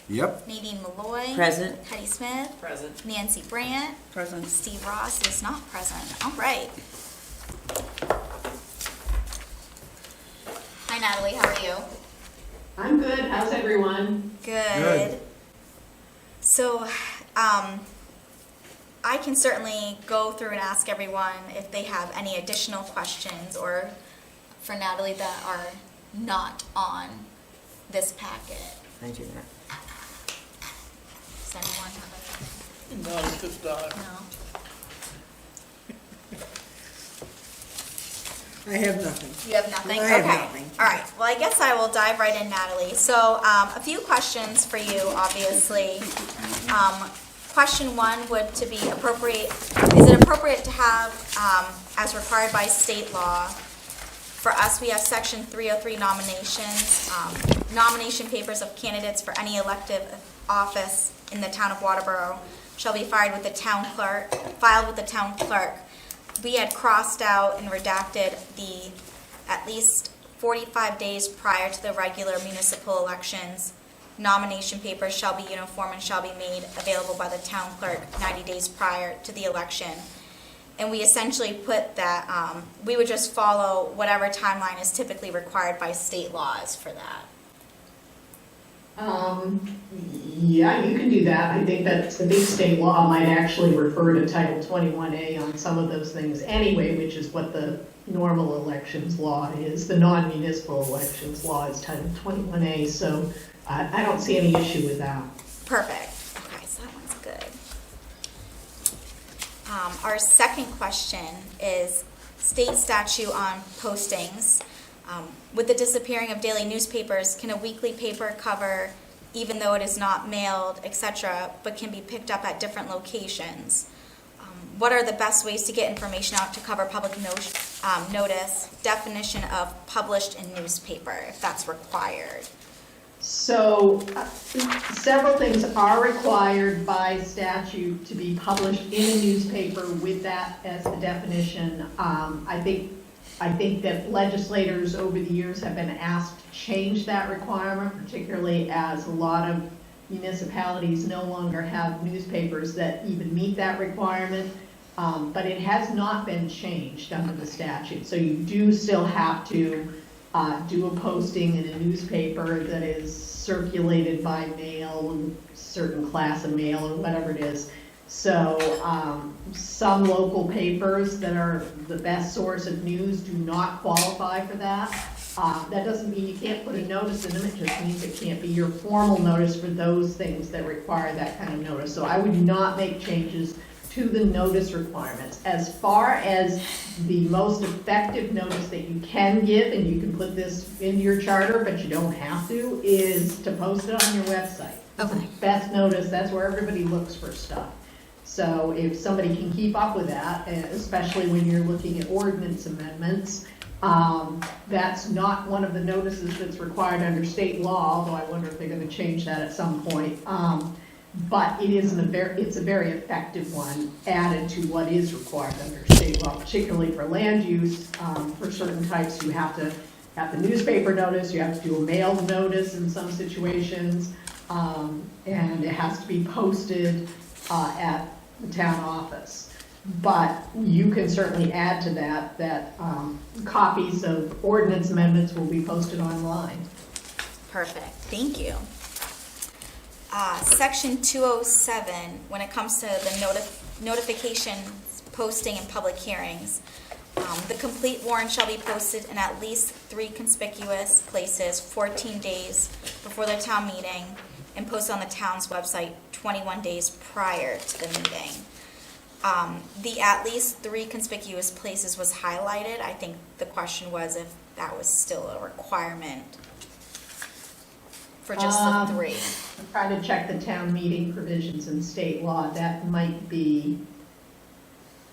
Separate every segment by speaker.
Speaker 1: Yep.
Speaker 2: Nadine Malloy.
Speaker 3: Present.
Speaker 2: Hetty Smith.
Speaker 4: Present.
Speaker 2: Nancy Brandt.
Speaker 3: Present.
Speaker 2: Steve Ross is not present. All right. Hi, Natalie. How are you?
Speaker 5: I'm good. How's everyone?
Speaker 2: Good. So, I can certainly go through and ask everyone if they have any additional questions or for Natalie that are not on this packet.
Speaker 3: I do not.
Speaker 2: Does anyone have anything?
Speaker 4: Not at this time.
Speaker 2: No?
Speaker 6: I have nothing.
Speaker 2: You have nothing?
Speaker 6: I have
Speaker 2: Okay.
Speaker 6: nothing.
Speaker 2: All right. Well, I guess I will dive right in, Natalie. So, a few questions for you, obviously. Question one would to be appropriate, is it appropriate to have, as required by state law, for us, we have section 303 nominations, nomination papers of candidates for any elective office in the town of Waterboro shall be filed with the town clerk. We had crossed out and redacted the at least 45 days prior to the regular municipal elections. Nomination papers shall be uniform and shall be made available by the town clerk 90 days prior to the election. And we essentially put that we would just follow whatever timeline is typically required by state laws for that.
Speaker 5: Yeah, you can do that. I think that the big state law might actually refer to Title 21A on some of those things anyway, which is what the normal elections law is. The non-municipal elections law is Title 21A, so I don't see any issue with that.
Speaker 2: Perfect. Okay, so that one's good. Our second question is state statute on postings. With the disappearing of daily newspapers, can a weekly paper cover, even though it is not mailed, etc., but can be picked up at different locations? What are the best ways to get information out to cover public notice? Definition of published in newspaper, if that's required.
Speaker 5: So, several things are required by statute to be published in a newspaper with that as the definition. I think that legislators over the years have been asked to change that requirement, particularly as a lot of municipalities no longer have newspapers that even meet that requirement. But it has not been changed under the statute. So you do still have to do a posting in a newspaper that is circulated by mail, a certain class of mail or whatever it is. So some local papers that are the best source of news do not qualify for that. That doesn't mean you can't put a notice in them, it just means it can't be your formal notice for those things that require that kind of notice. So I would not make changes to the notice requirements. As far as the most effective notice that you can give, and you can put this into your charter, but you don't have to, is to post it on your website.
Speaker 2: Okay.
Speaker 5: Best notice, that's where everybody looks for stuff. So if somebody can keep up with that, especially when you're looking at ordinance amendments, that's not one of the notices that's required under state law, although I wonder if they're going to change that at some point. But it is it's a very effective one added to what is required under state law, particularly for land use. For certain types, you have to have the newspaper notice, you have to do a mailed notice in some situations, and it has to be posted at the town office. But you can certainly add to that copies of ordinance amendments will be posted online.
Speaker 2: Perfect, thank you. Section 207, when it comes to the notifications, posting, and public hearings, the complete warrant shall be posted in at least 3 conspicuous places 14 days before the town meeting and posted on the town's website 21 days prior to the meeting. The at least 3 conspicuous places was highlighted. I think the question was if that was still a requirement for just the 3.
Speaker 5: I'm trying to check the town meeting provisions in state law. That might be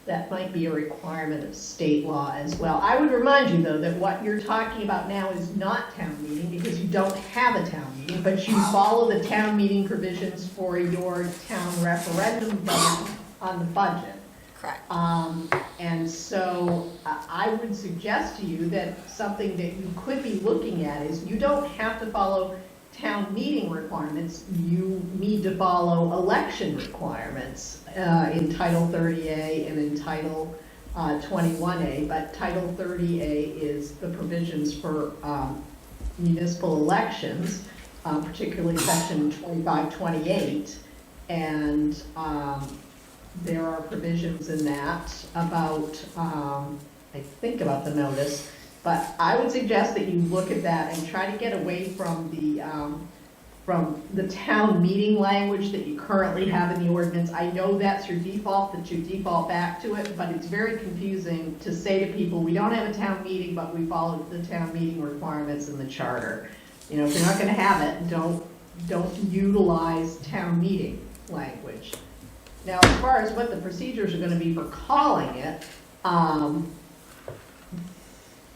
Speaker 5: a requirement of state law as well. I would remind you, though, that what you're talking about now is not town meeting because you don't have a town meeting, but you follow the town meeting provisions for your town referendum vote on the budget.
Speaker 2: Correct.
Speaker 5: And so I would suggest to you that something that you could be looking at is you don't have to follow town meeting requirements, you need to follow election requirements in Title 30A and in Title 21A, but Title 30A is the provisions for municipal elections, particularly Section 2528, and there are provisions in that about, I think about the notice, but I would suggest that you look at that and try to get away from the town meeting language that you currently have in the ordinance. I know that's your default, that you default back to it, but it's very confusing to say to people, we don't have a town meeting, but we follow the town meeting requirements in the charter. You know, if you're not gonna have it, don't utilize town meeting language. Now, as far as what the procedures are gonna be for calling it,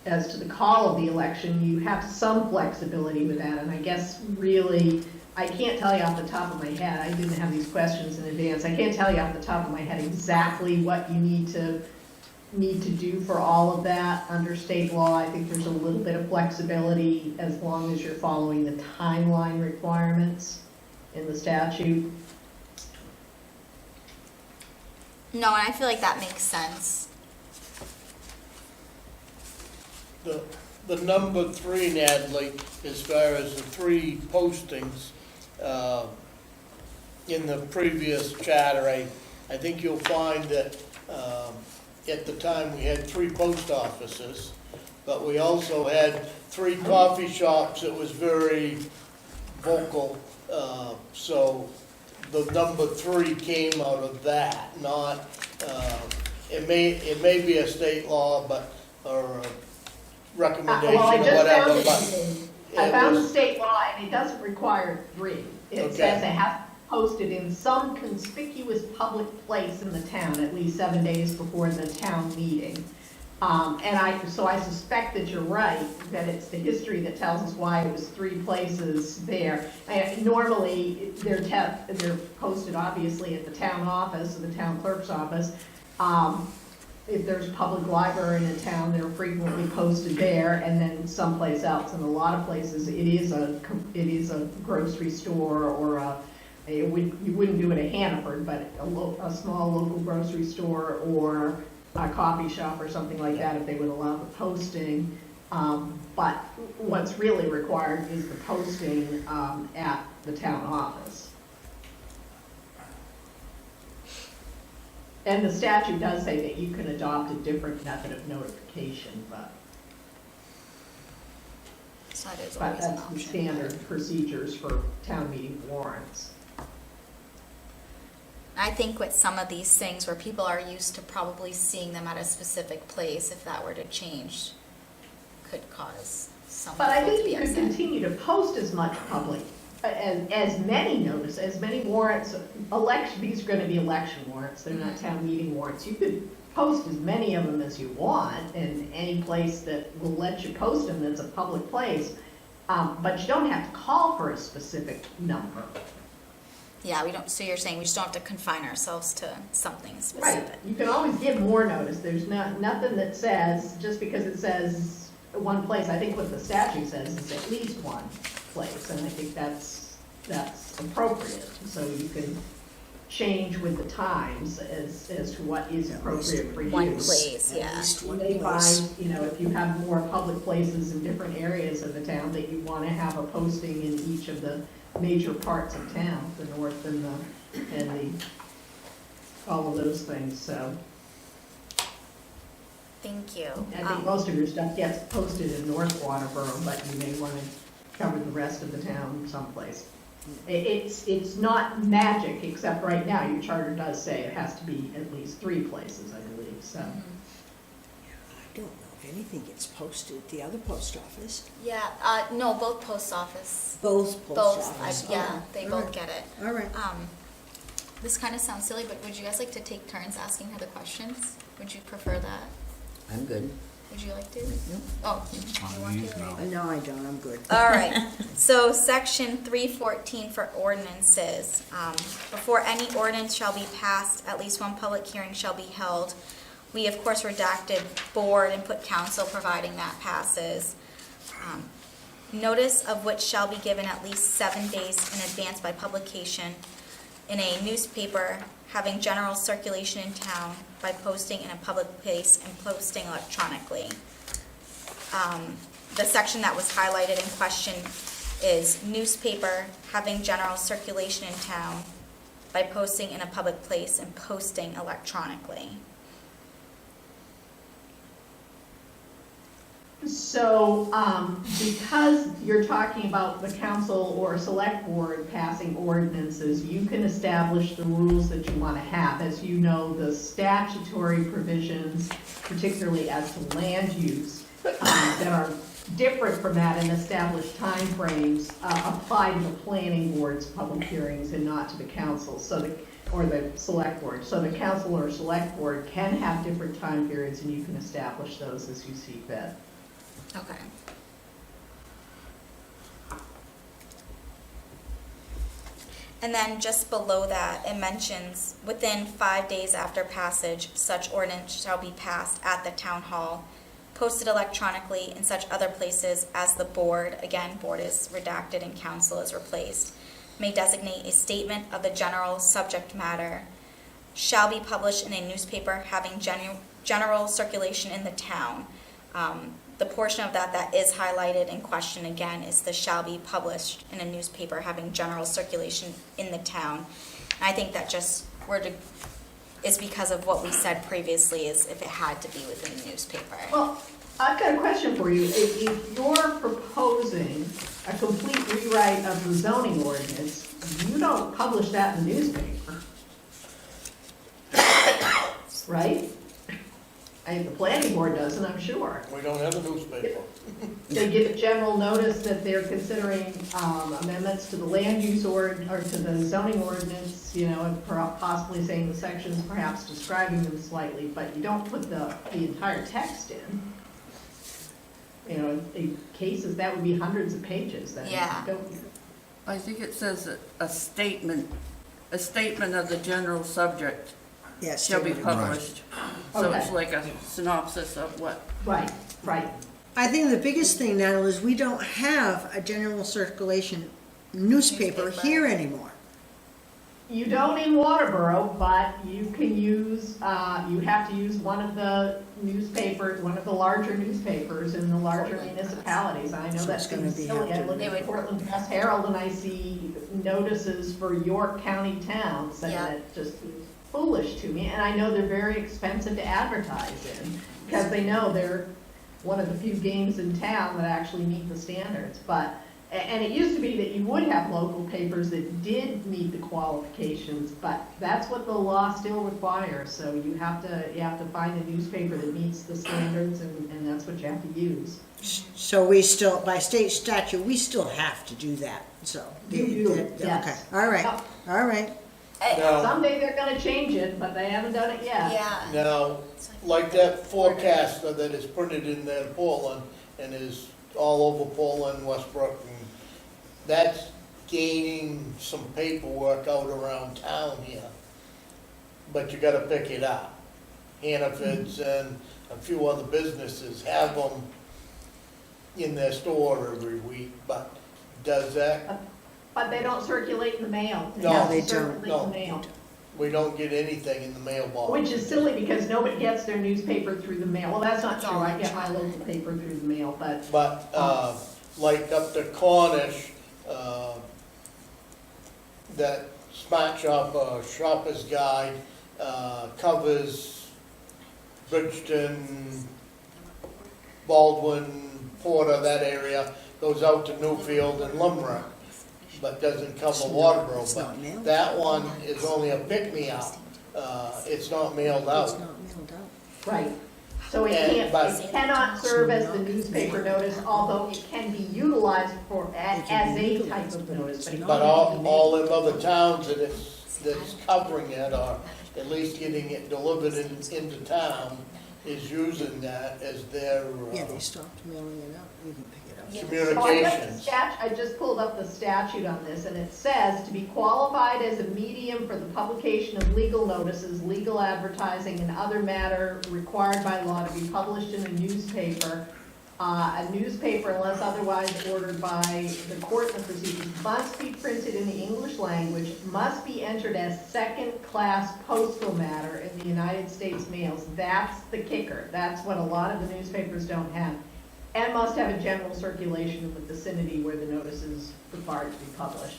Speaker 5: as to the call of the election, you have some flexibility with that, and I guess really, I can't tell you off the top of my head, I didn't have these questions in advance, I can't tell you off the top of my head exactly what you need to do for all of that under state law. I think there's a little bit of flexibility as long as you're following the timeline requirements in the statute.
Speaker 2: No, and I feel like that makes sense.
Speaker 1: The number 3, Natalie, as far as the 3 postings in the previous charter, I think you'll find that at the time we had 3 post offices, but we also had 3 coffee shops that was very vocal, so the number 3 came out of that, not, it may be a state law, but, or a recommendation
Speaker 5: Well, I
Speaker 1: or
Speaker 5: just
Speaker 1: whatever,
Speaker 5: found
Speaker 1: but.
Speaker 5: it. I found the state law, and it doesn't require 3. It
Speaker 1: Okay.
Speaker 5: says it has to be posted in some conspicuous public place in the town at least 7 days before the town meeting. So I suspect that you're right, that it's the history that tells us why it was 3 places there. Normally, they're posted obviously at the town office, or the town clerk's office. If there's a public library in a town, they're frequently posted there, and then someplace else. In a lot of places, it is a grocery store, or you wouldn't do it at Hannaford, but a small local grocery store or a coffee shop or something like that, if they would allow the posting. But what's really required is the posting at the town office. And the statute does say that you can adopt a different method of notification, but
Speaker 2: So that is always an
Speaker 5: that's the
Speaker 2: option.
Speaker 5: standard procedures for town meeting warrants.
Speaker 2: I think with some of these things where people are used to probably seeing them at a specific place, if that were to change, could cause some
Speaker 5: But I
Speaker 2: people to
Speaker 5: think
Speaker 2: be
Speaker 5: you could
Speaker 2: upset.
Speaker 5: continue to post as much public, as many notice, as many warrants, these are gonna be election warrants, they're not town meeting warrants. You could post as many of them as you want, in any place that will let you post them that's a public place, but you don't have to call for a specific number.
Speaker 2: Yeah, we don't, so you're saying we just don't have to confine ourselves to something
Speaker 5: Right,
Speaker 2: specific.
Speaker 5: you can always give more notice, there's nothing that says, just because it says one place, I think what the statute says is at least one place, and I think that's appropriate, so you can change with the times as to what is appropriate for you.
Speaker 2: One place,
Speaker 3: At
Speaker 2: yeah.
Speaker 3: least
Speaker 5: You
Speaker 3: one
Speaker 5: may
Speaker 3: place.
Speaker 5: find, if you have more public places in different areas of the town, that you want to have a posting in each of the major parts of town, the north and all of those things, so.
Speaker 2: Thank you.
Speaker 5: I think most of your stuff gets posted in North Waterboro, but you may want to cover the rest of the town someplace. It's not magic, except right now, your charter does say it has to be at least 3 places, I believe, so.
Speaker 3: I don't know if anything gets posted at the other post office.
Speaker 2: Yeah, no, both post office.
Speaker 3: Both post
Speaker 2: Both,
Speaker 3: office.
Speaker 2: yeah,
Speaker 3: Okay.
Speaker 2: they
Speaker 3: All
Speaker 2: both
Speaker 3: right.
Speaker 2: get it.
Speaker 3: All right.
Speaker 2: This kind of sounds silly, but would you guys like to take turns asking her the questions? Would you prefer that?
Speaker 4: I'm good.
Speaker 2: Would you like to?
Speaker 3: No.
Speaker 2: Oh, you want to?
Speaker 3: No, I don't, I'm good.
Speaker 2: All right, so section 314 for ordinances. Before any ordinance shall be passed, at least one public hearing shall be held. We, of course, redacted board and put council, providing that passes. notice of which shall be given at least 7 days in advance by publication in a newspaper having general circulation in town by posting in a public place and posting electronically. The section that was highlighted in question is newspaper having general circulation in town by posting in a public place and posting electronically.
Speaker 5: So, because you're talking about the council or select board passing ordinances, you can establish the rules that you want to have. As you know, the statutory provisions, particularly as to land use, that are different from that and established timeframes, apply to the planning board's public hearings and not to the council, or the select board. So the council or select board can have different time periods, and you can establish those as you see fit.
Speaker 2: Okay. And then just below that, it mentions, within 5 days after passage, such ordinance shall be passed at the town hall, posted electronically in such other places as the board, again, board is redacted and council is replaced, may designate a statement of the general subject matter, shall be published in a newspaper having general circulation in the town. The portion of that is highlighted in question again is the shall be published in a newspaper having general circulation in the town. And I think that just is because of what we said previously, is if it had to be within the newspaper.
Speaker 5: Well, I've got a question for you. If you're proposing a complete rewrite of the zoning ordinance, you don't publish that in the newspaper. Right? I mean, the planning board doesn't, I'm sure.
Speaker 1: We don't have a newspaper.
Speaker 5: They give a general notice that they're considering amendments to the land use or to the zoning ordinance, you know, and possibly saying the sections, perhaps describing them slightly, but you don't put the entire text in. You know, in cases, that would be hundreds of pages that
Speaker 2: Yeah.
Speaker 5: don't.
Speaker 4: I think it says that a statement of the general subject
Speaker 3: Yes.
Speaker 4: shall be published. So it's
Speaker 5: Okay.
Speaker 4: like a synopsis of what,
Speaker 5: Right, right.
Speaker 3: I think the biggest thing now is we don't have a general circulation newspaper here anymore.
Speaker 5: You don't in Waterboro, but you can use, you have to use one of the newspapers, one of the larger newspapers in the larger municipalities. I know
Speaker 3: So
Speaker 5: that
Speaker 3: it's gonna
Speaker 5: seems
Speaker 3: be
Speaker 5: silly. I
Speaker 3: have to-
Speaker 5: look at Portland Press Herald and I see notices for York County towns, and
Speaker 2: Yeah.
Speaker 5: that just is foolish to me. And I know they're very expensive to advertise in, because they know they're one of the few games in town that actually meet the standards. But and it used to be that you would have local papers that did meet the qualifications, but that's what the law still requires. So you have to find a newspaper that meets the standards, and that's what you have to use.
Speaker 3: So we still, by state statute, we still have to do that, so.
Speaker 5: You do,
Speaker 3: Okay,
Speaker 5: yes.
Speaker 3: all right,
Speaker 5: Yep.
Speaker 3: all right.
Speaker 1: Now,
Speaker 5: Someday they're gonna change it, but they haven't done it yet.
Speaker 2: Yeah.
Speaker 1: now, like that forecaster that is printed in there in Portland and is all over Portland, Westbrook, and that's gaining some paperwork out around town here. But you gotta pick it up. Hannaford's and a few other businesses have them in their store every week, but does that,
Speaker 5: But they don't circulate in the mail.
Speaker 1: No,
Speaker 5: have to
Speaker 3: they don't.
Speaker 5: circulate in
Speaker 1: No.
Speaker 5: the mail.
Speaker 1: we don't get anything in the mailbox.
Speaker 5: Which is silly, because nobody gets their newspaper through the mail. Well, that's not
Speaker 2: It's
Speaker 5: true.
Speaker 2: all
Speaker 5: I get my local paper through the mail, but
Speaker 1: But, like up to Cornish, that Smart Shop, Shopper's Guide, covers Bridgeton, Baldwin, Porter, that area, goes out to Newfield and Limerick, but doesn't cover
Speaker 3: It's
Speaker 1: Waterboro.
Speaker 3: not
Speaker 1: But
Speaker 3: mailed.
Speaker 1: that one is only a pick-me-up, it's not mailed
Speaker 3: It's
Speaker 1: out.
Speaker 3: not mailed out.
Speaker 5: right. So it
Speaker 1: And-
Speaker 5: can't,
Speaker 1: but-
Speaker 5: it cannot serve as the newspaper notice, although it can be utilized for, as a type of notice, but it
Speaker 1: But
Speaker 5: can't be
Speaker 1: all them other towns that's covering it, or at least getting it delivered into town, is using that as their
Speaker 3: Yeah, they stopped mailing it out, you can pick it up.
Speaker 2: Yeah.
Speaker 5: So I got the
Speaker 1: communications.
Speaker 5: I just pulled up the statute on this, and it says, to be qualified as a medium for the publication of legal notices, legal advertising, and other matter required by law to be published in a newspaper, A newspaper, unless otherwise ordered by the court and the procedures, must be printed in the English language, must be entered as second-class postal matter in the United States mails. That's the kicker. That's what a lot of the newspapers don't have. And must have a general circulation in the vicinity where the notice is required to be published.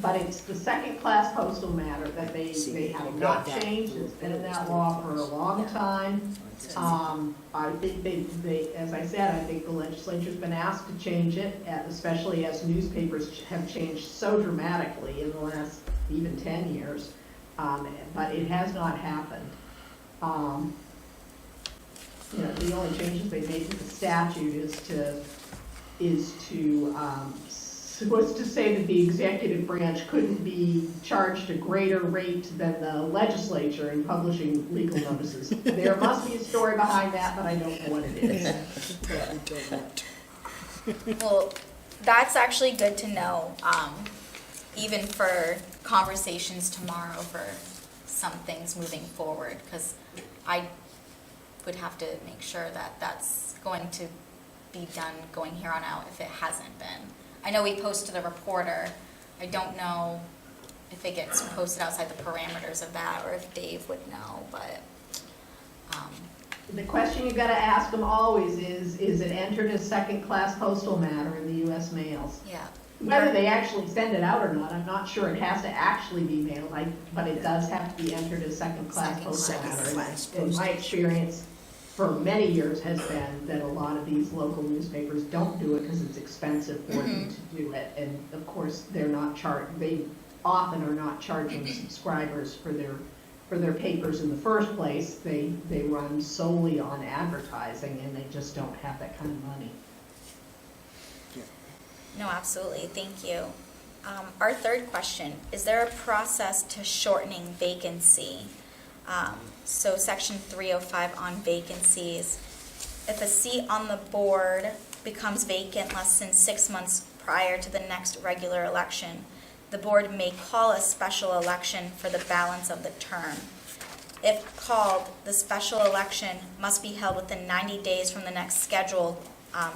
Speaker 5: But it's the second-class postal matter that they have not changed. It's been in that law for a long time. I think they, as I said, I think the legislature's been asked to change it, especially as newspapers have changed so dramatically in the last even 10 years. But it has not happened. You know, the only changes they made to the statute was to say that the executive branch couldn't be charged a greater rate than the legislature in publishing legal notices. There must be a story behind that, but I don't know what it is.
Speaker 2: Well, that's actually good to know, even for conversations tomorrow for some things moving forward, because I would have to make sure that that's going to be done going here on out if it hasn't been. I know we posted a reporter. I don't know if it gets posted outside the parameters of that or if Dave would know, but.
Speaker 5: The question you've got to ask them always is it entered as second-class postal matter in the U.S. mails?
Speaker 2: Yeah.
Speaker 5: Whether they actually send it out or not, I'm not sure. It has to actually be mailed, but it does have to be entered as second-class postal matter.
Speaker 3: Second-class
Speaker 5: And my experience for many years has been that a lot of these local newspapers don't do it because it's expensive for them to do it. And of course, they often are not charging subscribers for their papers in the first place. They run solely on advertising and they just don't have that kind of money.
Speaker 2: No, absolutely. Thank you. Our third question, is there a process to shortening vacancy? So section 305 on vacancies. If a seat on the board becomes vacant less than 6 months prior to the next regular election, the board may call a special election for the balance of the term. If called, the special election must be held within 90 days from the next scheduled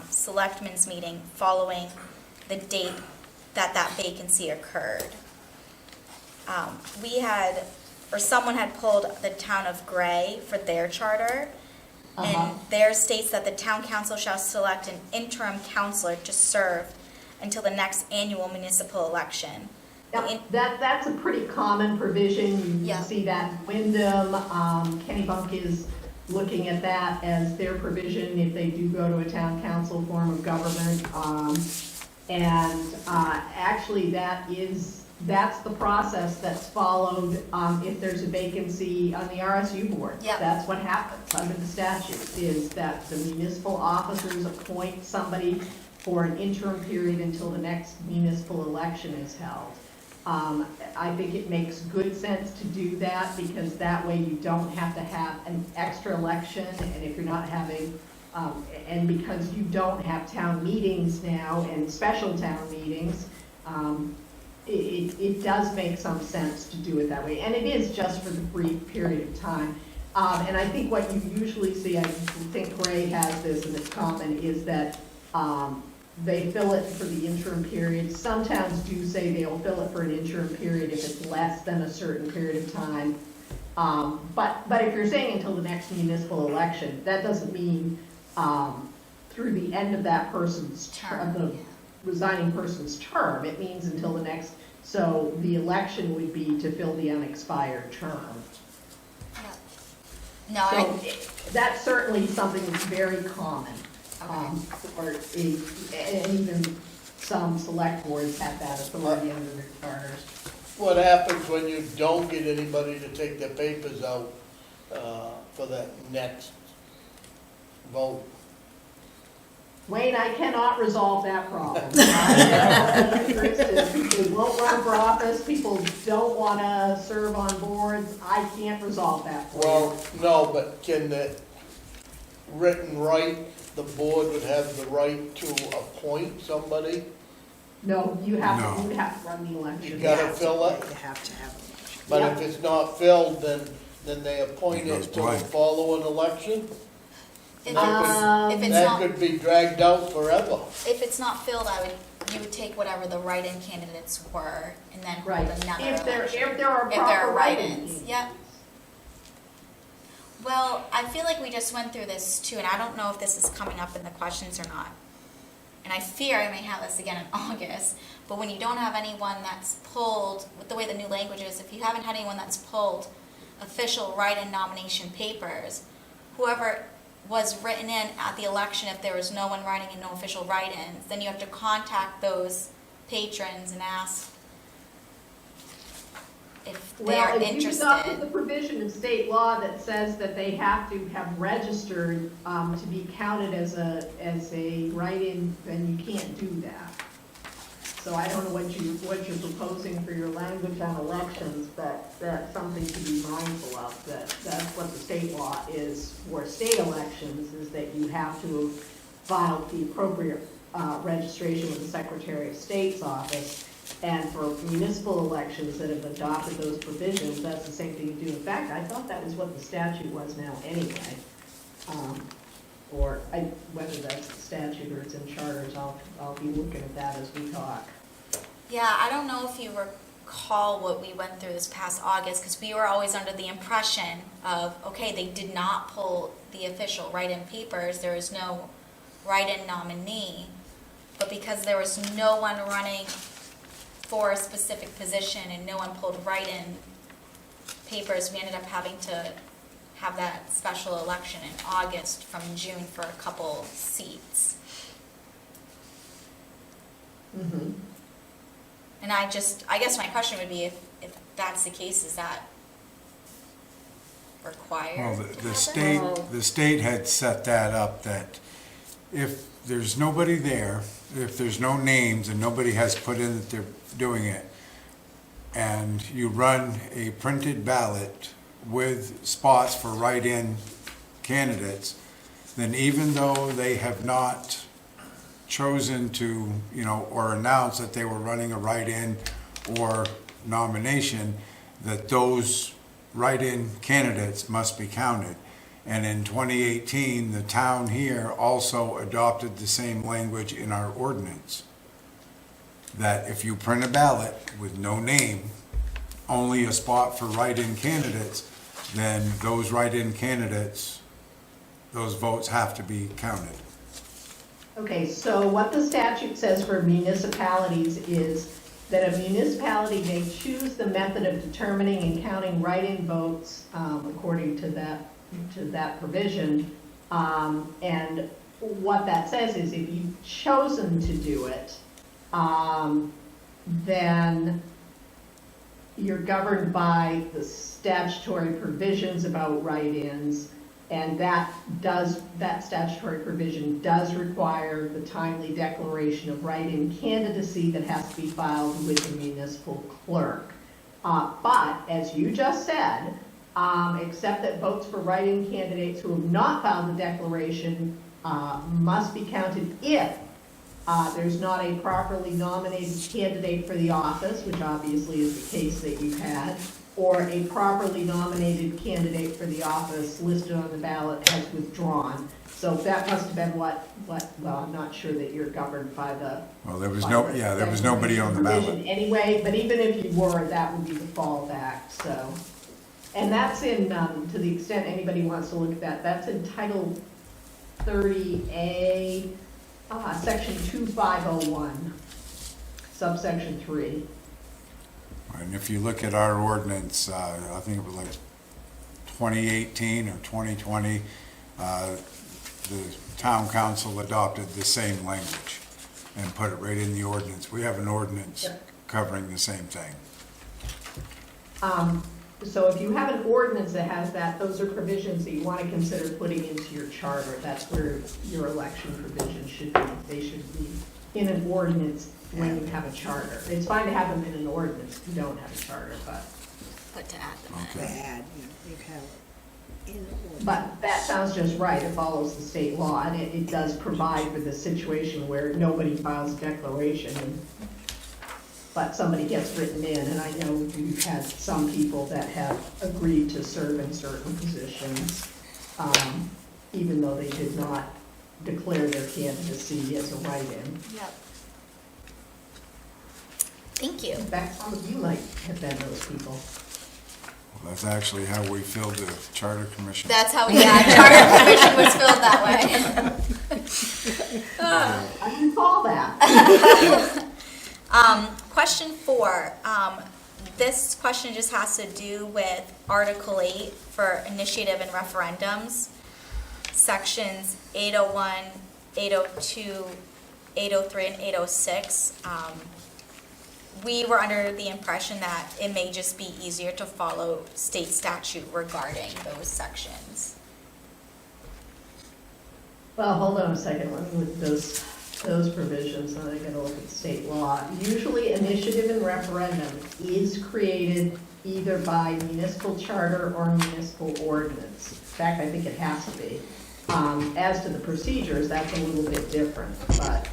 Speaker 2: selectmen's meeting following the date that vacancy occurred. Someone had pulled the town of Gray for their charter, and there states that the town council shall select an interim councilor to serve until the next annual municipal election.
Speaker 5: Yep, that's a pretty common provision. You see that in Wyndham. Kennebunk is looking at that as their provision if they do go to a town council form of government. Actually, that's the process that's followed if there's a vacancy on the RSU board.
Speaker 2: Yep.
Speaker 5: That's what happens under the statute, is that the municipal officers appoint somebody for an interim period until the next municipal election is held. I think it makes good sense to do that because that way you don't have to have an extra election, and if you're not having and because you don't have town meetings now and special town meetings, it does make some sense to do it that way. And it is just for the brief period of time. And I think what you usually see, I think Gray has this and it's common, is that they fill it for the interim period. Some towns do say they'll fill it for an interim period if it's less than a certain period of time. But if you're saying until the next municipal election, that doesn't mean through the end of that person's term, the resigning person's term. It means until the next, so the election would be to fill the unexpired term.
Speaker 2: No,
Speaker 5: So that's certainly something that's very common. And even some select boards have that authority under their charters.
Speaker 1: What happens when you don't get anybody to take their papers out for that next vote?
Speaker 5: Wayne, I cannot resolve that problem. People won't run for office, people don't want to serve on boards, I can't resolve that for you.
Speaker 1: Well, no, but can the written right, the board would have the right to appoint somebody?
Speaker 5: No, you have to run the election.
Speaker 1: You gotta fill it?
Speaker 3: You have to have an election.
Speaker 1: But
Speaker 5: Yep.
Speaker 1: if it's not filled, then they appoint
Speaker 6: It goes
Speaker 1: it to the
Speaker 6: blank.
Speaker 1: following election?
Speaker 2: If
Speaker 1: That
Speaker 2: it's
Speaker 1: that
Speaker 2: not,
Speaker 1: could be dragged out forever.
Speaker 2: if it's not filled, you would take whatever the write-in candidates were and then hold
Speaker 5: Right,
Speaker 2: another
Speaker 5: if there
Speaker 2: election.
Speaker 5: are
Speaker 2: If there
Speaker 5: proper
Speaker 2: are
Speaker 5: write-ins.
Speaker 2: write-ins, yep. Well, I feel like we just went through this too, and I don't know if this is coming up in the questions or not. And I fear I may have this again in August, but when you don't have anyone that's pulled, with the way the new language is, if you haven't had anyone that's pulled official write-in nomination papers, whoever was written in at the election, if there was no one writing in, no official write-ins, then you have to contact those patrons and ask if they are
Speaker 5: Well, if you adopted the
Speaker 2: interested.
Speaker 5: provision of state law that says that they have to have registered to be counted as a write-in, then you can't do that. So I don't know what you're proposing for your language on elections, but that's something to be mindful of, that's what the state law is for state elections, is that you have to have filed the appropriate registration with the Secretary of State's office. And for municipal elections that have adopted those provisions, that's the same thing you do. In fact, I thought that was what the statute was now anyway. Whether that's the statute or it's in charters, I'll be looking at that as we talk.
Speaker 2: Yeah, I don't know if you recall what we went through this past August, because we were always under the impression of, okay, they did not pull the official write-in papers, there was no write-in nominee, but because there was no one running for a specific position and no one pulled write-in papers, we ended up having to have that special election in August from June for a couple seats.
Speaker 5: Mm-hmm.
Speaker 2: And I guess my question would be, if that's the case, is that required?
Speaker 6: Well,
Speaker 2: to
Speaker 6: the
Speaker 2: happen?
Speaker 6: the state had set that up that if there's nobody there, if there's no names and nobody has put in that they're doing it, and you run a printed ballot with spots for write-in candidates, then even though they have not chosen to, or announced that they were running a write-in or nomination, that those write-in candidates must be counted. And in 2018, the town here also adopted the same language in our ordinance, that if you print a ballot with no name, only a spot for write-in candidates, then those write-in candidates, those votes have to be counted.
Speaker 5: Okay, so what the statute says for municipalities is that a municipality may choose the method of determining and counting write-in votes according to that provision. And what that says is if you've chosen to do it, then you're governed by the statutory provisions about write-ins, and that statutory provision does require the timely declaration of write-in candidacy that has to be filed with the municipal clerk. But, as you just said, except that votes for write-in candidates who have not filed the declaration must be counted if there's not a properly nominated candidate for the office, which obviously is the case that you've had, or a properly nominated candidate for the office listed on the ballot has withdrawn. So that must have been well, I'm not sure that you're governed by the.
Speaker 6: Well, there was nobody on the ballot.
Speaker 5: provision anyway, but even if you were, that would be the fallback, so. And that's in, to the extent anybody wants to look at that, that's in Title 30A, Section 2501, subsection 3.
Speaker 6: And if you look at our ordinance, I think it was like 2018 or 2020, the town council adopted the same language and put it right in the ordinance. We have an ordinance covering the same thing.
Speaker 5: So if you have an ordinance that has that, those are provisions that you want to consider putting into your charter. That's where your election provisions should be. They should be in an ordinance when you have a charter. It's fine to have them in an ordinance if you don't have a charter,
Speaker 2: But to add them in.
Speaker 6: Okay.
Speaker 3: Bad, you have it in order.
Speaker 5: but that sounds just right. It follows the state law, and it does provide for the situation where nobody files a declaration, but somebody gets written in. And I know you've had some people that have agreed to serve in certain positions. even though they did not declare their candidacy as a write-in.
Speaker 2: Yep. Thank you.
Speaker 5: In fact, some of you might have been those people.
Speaker 6: Well, that's actually how we filled the charter commission.
Speaker 2: That's how, yeah, charter commission was filled that way.
Speaker 5: I recall that.
Speaker 2: Question 4, this question just has to do with Article 8 for initiative and referendums, sections 801, 802, 803, and 806. We were under the impression that it may just be easier to follow state statute regarding those sections.
Speaker 5: Well, hold on a second, let me look at those provisions, and I gotta look at state law. Usually initiative and referendum is created either by municipal charter or municipal ordinance. In fact, I think it has to be. As to the procedures, that's a little bit different, but,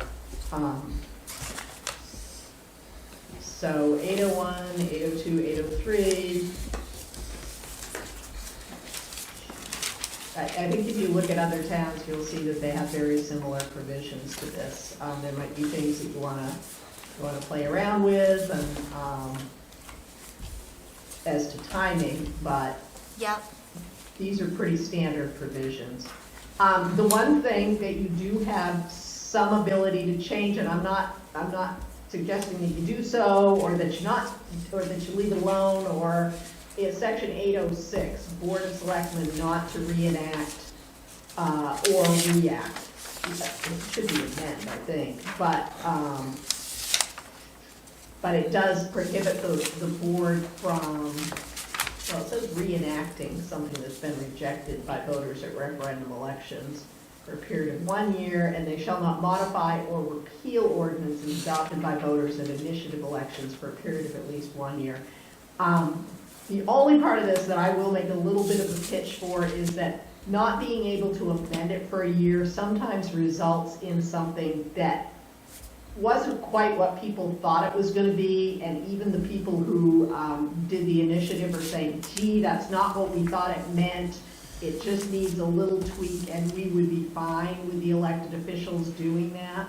Speaker 5: so 801, 802, 803. I think if you look at other towns, you'll see that they have very similar provisions to this. There might be things that you wanna play around with, and, as to timing, but
Speaker 2: Yep.
Speaker 5: these are pretty standard provisions. The one thing that you do have some ability to change, and I'm not suggesting that you do so, or that you leave it alone, or is section 806, Board of Selectmen not to reenact or react. It should be amend, I think, but it does prohibit the board from, well, it says reenacting something that's been rejected by voters at referendum elections for a period of 1 year, and they shall not modify or repeal ordinances adopted by voters at initiative elections for a period of at least 1 year. The only part of this that I will make a little bit of a pitch for is that not being able to amend it for a year sometimes results in something that wasn't quite what people thought it was going to be, and even the people who did the initiative are saying, gee, that's not what we thought it meant. It just needs a little tweak, and we would be fine with the elected officials doing that.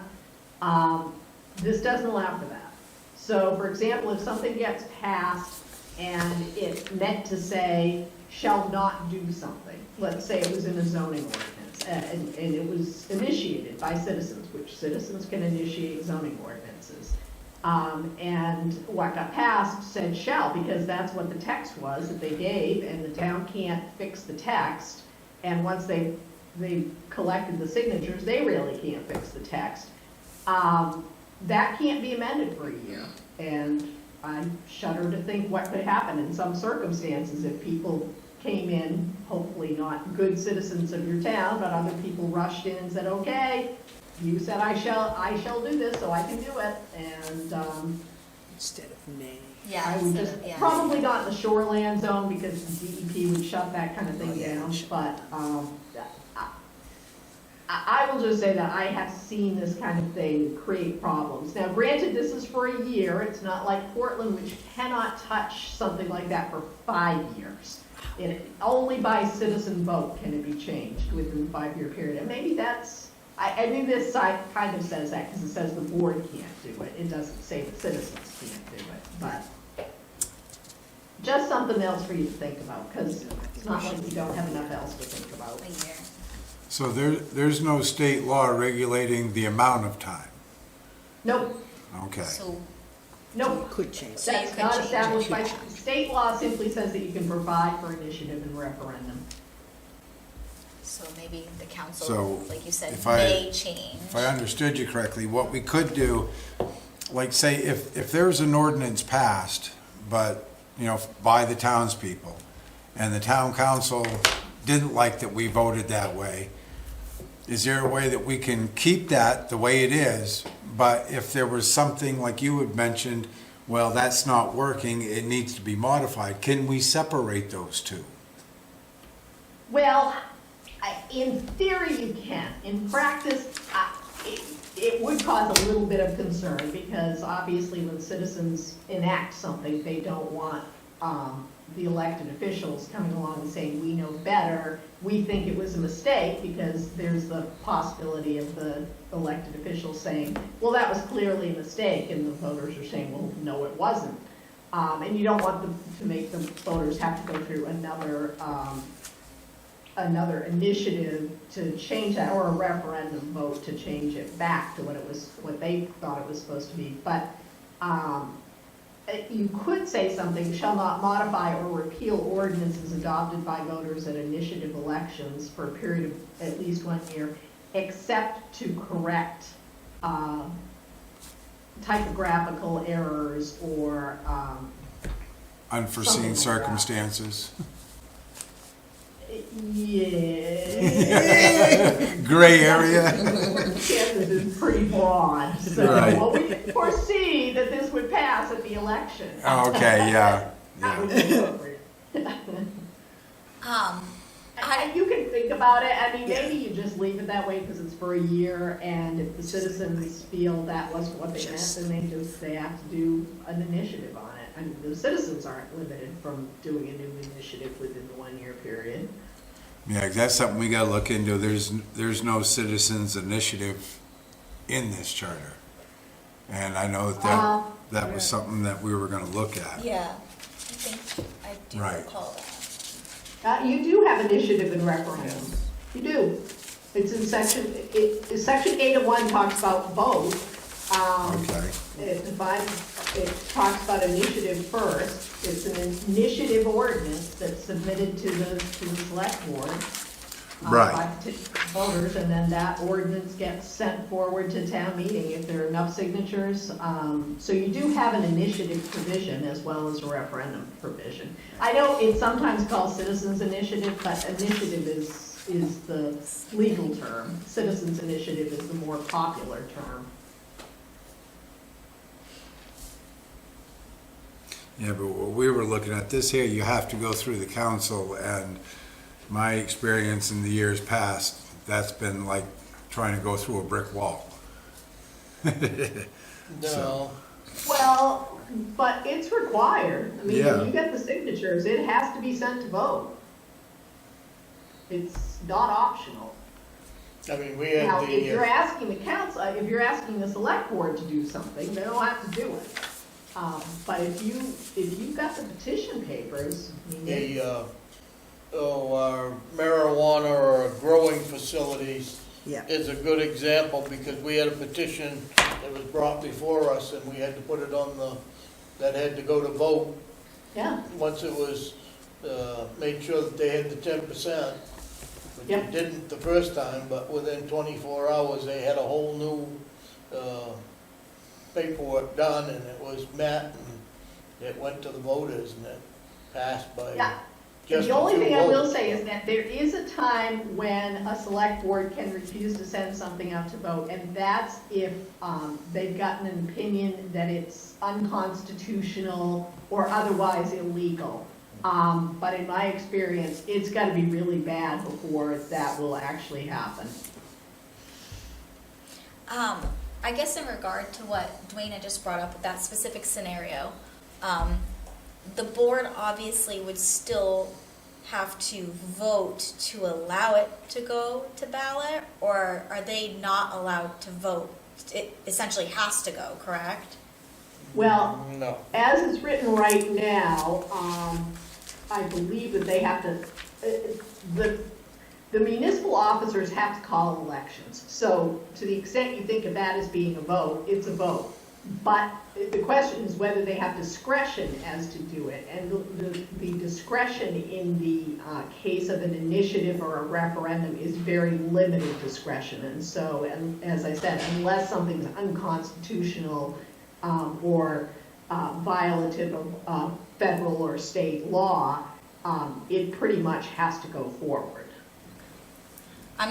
Speaker 5: This doesn't allow for that. So, for example, if something gets passed and it's meant to say, shall not do something, let's say it was in a zoning ordinance, and it was initiated by citizens, which citizens can initiate zoning ordinances. And what got passed said shall, because that's what the text was that they gave, and the town can't fix the text. And once they collected the signatures, they really can't fix the text. That can't be amended for a year. And I shudder to think what could happen in some circumstances if people came in, hopefully not good citizens of your town, but other people rushed in and said, okay, you said I shall do this, so I can do it. And
Speaker 3: Instead of may.
Speaker 2: Yeah.
Speaker 5: I would just,
Speaker 2: yeah.
Speaker 5: probably not in the shoreland zone, because the DEP would shut that kind of thing down, but, I will just say that I have seen this kind of thing create problems. Now, granted, this is for a year. It's not like Portland, which cannot touch something like that for 5 years. Only by citizen vote can it be changed within the 5-year period. And maybe that's, I think this side kind of says that, because it says the board can't do it. It doesn't say the citizens can't do it, but just something else for you to think about, because it's not like we don't have enough else to think about.
Speaker 2: A year.
Speaker 6: So there's no state law regulating the amount of time?
Speaker 5: Nope,
Speaker 6: Okay.
Speaker 2: So,
Speaker 5: nope.
Speaker 3: Could change.
Speaker 2: So you
Speaker 5: That's
Speaker 2: could
Speaker 5: not
Speaker 2: change
Speaker 5: established
Speaker 3: it.
Speaker 5: by, state law simply says that you can provide for initiative and referendum.
Speaker 2: so maybe the
Speaker 6: So,
Speaker 2: council, like you said,
Speaker 6: if I-
Speaker 2: may change.
Speaker 6: If I understood you correctly, what we could do, like say if there's an ordinance passed, but, by the townspeople, and the town council didn't like that we voted that way, is there a way that we can keep that the way it is, but if there was something like you had mentioned, well, that's not working, it needs to be modified, can we separate those two?
Speaker 5: Well, in theory you can. In practice, it would cause a little bit of concern, because obviously when citizens enact something, they don't want the elected officials coming along and saying, we know better, we think it was a mistake, because there's the possibility of the elected officials saying, well, that was clearly a mistake, and the voters are saying, well, no, it wasn't. And you don't want to make the voters have to go through another initiative to change that, or a referendum vote to change it back to what they thought it was supposed to be. But you could say something, shall not modify or repeal ordinances adopted by voters at initiative elections for a period of at least 1 year, except to correct typographical errors or
Speaker 6: Unforeseen
Speaker 5: Something like that.
Speaker 6: circumstances.
Speaker 5: Yeah.
Speaker 6: Gray area.
Speaker 5: Kansas is pretty broad, so,
Speaker 6: Right.
Speaker 5: well, we didn't foresee that this would pass at the election.
Speaker 6: Oh, okay, yeah,
Speaker 5: That would
Speaker 6: yeah.
Speaker 5: be appropriate. And you can think about it, I mean, maybe you just leave it that way because it's for a year, and if the citizens feel that was what they meant, then they have to do an initiative on it. I mean, the citizens aren't limited from doing a new initiative within the 1 year period.
Speaker 6: Yeah, that's something we gotta look into. There's no citizens initiative in this charter. And I know that was something that we were gonna look at.
Speaker 2: Yeah, I think I do
Speaker 6: Right.
Speaker 2: recall that.
Speaker 5: You do have initiative and referendum. You do. It's in section 8 of 1 talks about both.
Speaker 6: Okay,
Speaker 5: It talks about initiative first. It's an initiative ordinance that's submitted to the select board.
Speaker 6: Right.
Speaker 5: By petition voters, and then that ordinance gets sent forward to town meeting if there are enough signatures. So you do have an initiative provision as well as a referendum provision. I know it's sometimes called citizens initiative, but initiative is the legal term. Citizens initiative is the more popular term.
Speaker 6: yeah, but what we were looking at this here, you have to go through the council, and my experience in the years past, that's been like trying to go through a brick wall.
Speaker 1: No,
Speaker 5: Well, but it's required. I mean,
Speaker 6: Yeah.
Speaker 5: when you get the signatures, it has to be sent to vote. It's not optional.
Speaker 1: I mean, we
Speaker 5: Now,
Speaker 1: had
Speaker 5: if you're
Speaker 1: the,
Speaker 5: asking the council, if you're asking the select board to do something, they don't have to do it. But if you've got the petition papers, I mean,
Speaker 1: our marijuana or growing facilities
Speaker 3: Yeah.
Speaker 1: is a good example, because we had a petition that was brought before us, and we had to put it on that had to go to vote.
Speaker 5: yeah,
Speaker 1: Once it was, made sure that they had the 10%, which
Speaker 5: Yep.
Speaker 1: they didn't the first time, but within 24 hours, they had a whole new, paperwork done, and it was met, and it went to the voters, and it passed by
Speaker 5: yeah.
Speaker 1: just
Speaker 5: The
Speaker 1: a
Speaker 5: only
Speaker 1: few
Speaker 5: thing I will
Speaker 1: votes.
Speaker 5: say is that there is a time when a select board can refuse to send something out to vote, and that's if they've gotten an opinion that it's unconstitutional or otherwise illegal. But in my experience, it's gotta be really bad before that will actually happen.
Speaker 2: I guess in regard to what Dwayne just brought up with that specific scenario, the board obviously would still have to vote to allow it to go to ballot, or are they not allowed to vote? It essentially has to go, correct?
Speaker 5: Well,
Speaker 1: No.
Speaker 5: as it's written right now, I believe that they have to, the municipal officers have to call elections. So to the extent you think of that as being a vote, it's a vote. But the question is whether they have discretion as to do it. And the discretion in the case of an initiative or a referendum is very limited discretion. And so, and as I said, unless something's unconstitutional or violative of federal or state law, it pretty much has to go forward.
Speaker 2: I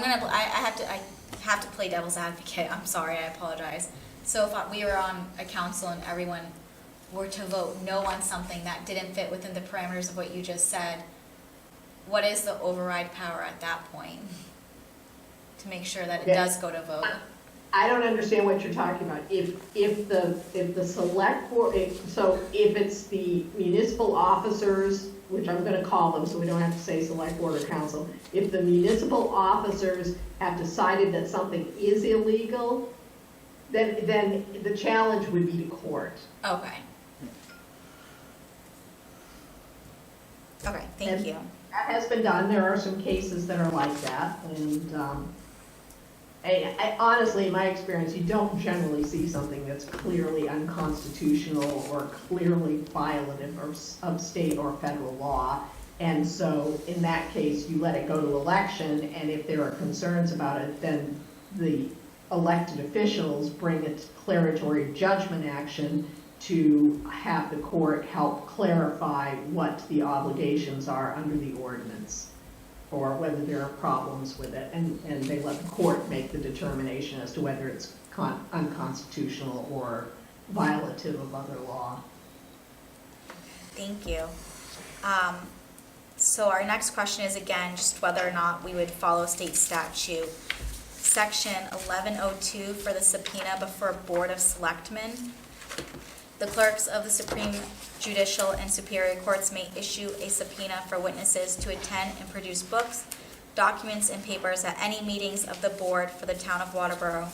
Speaker 2: have to play devil's advocate. I'm sorry, I apologize. So if we were on a council and everyone were to vote no on something that didn't fit within the parameters of what you just said, what is the override power at that point to make sure that it
Speaker 5: Yeah.
Speaker 2: does go to vote?
Speaker 5: I don't understand what you're talking about. If the select board, so if it's the municipal officers, which I'm gonna call them, so we don't have to say select board or council, if the municipal officers have decided that something is illegal, then the challenge would be to court.
Speaker 2: Okay. Okay, thank
Speaker 5: And
Speaker 2: you.
Speaker 5: That has been done. There are some cases that are like that, and, I honestly, in my experience, you don't generally see something that's clearly unconstitutional or clearly violative of state or federal law. And so, in that case, you let it go to election, and if there are concerns about it, then the elected officials bring a declaratory judgment action to have the court help clarify what the obligations are under the ordinance, or whether there are problems with it, and they let the court make the determination as to whether it's unconstitutional or violative of other law.
Speaker 2: Thank you. So our next question is again, just whether or not we would follow state statute. Section 1102 for the subpoena before Board of Selectmen. The clerks of the Supreme Judicial and Superior Courts may issue a subpoena for witnesses to attend and produce books, documents, and papers at any meetings of the board for the town of Waterboro,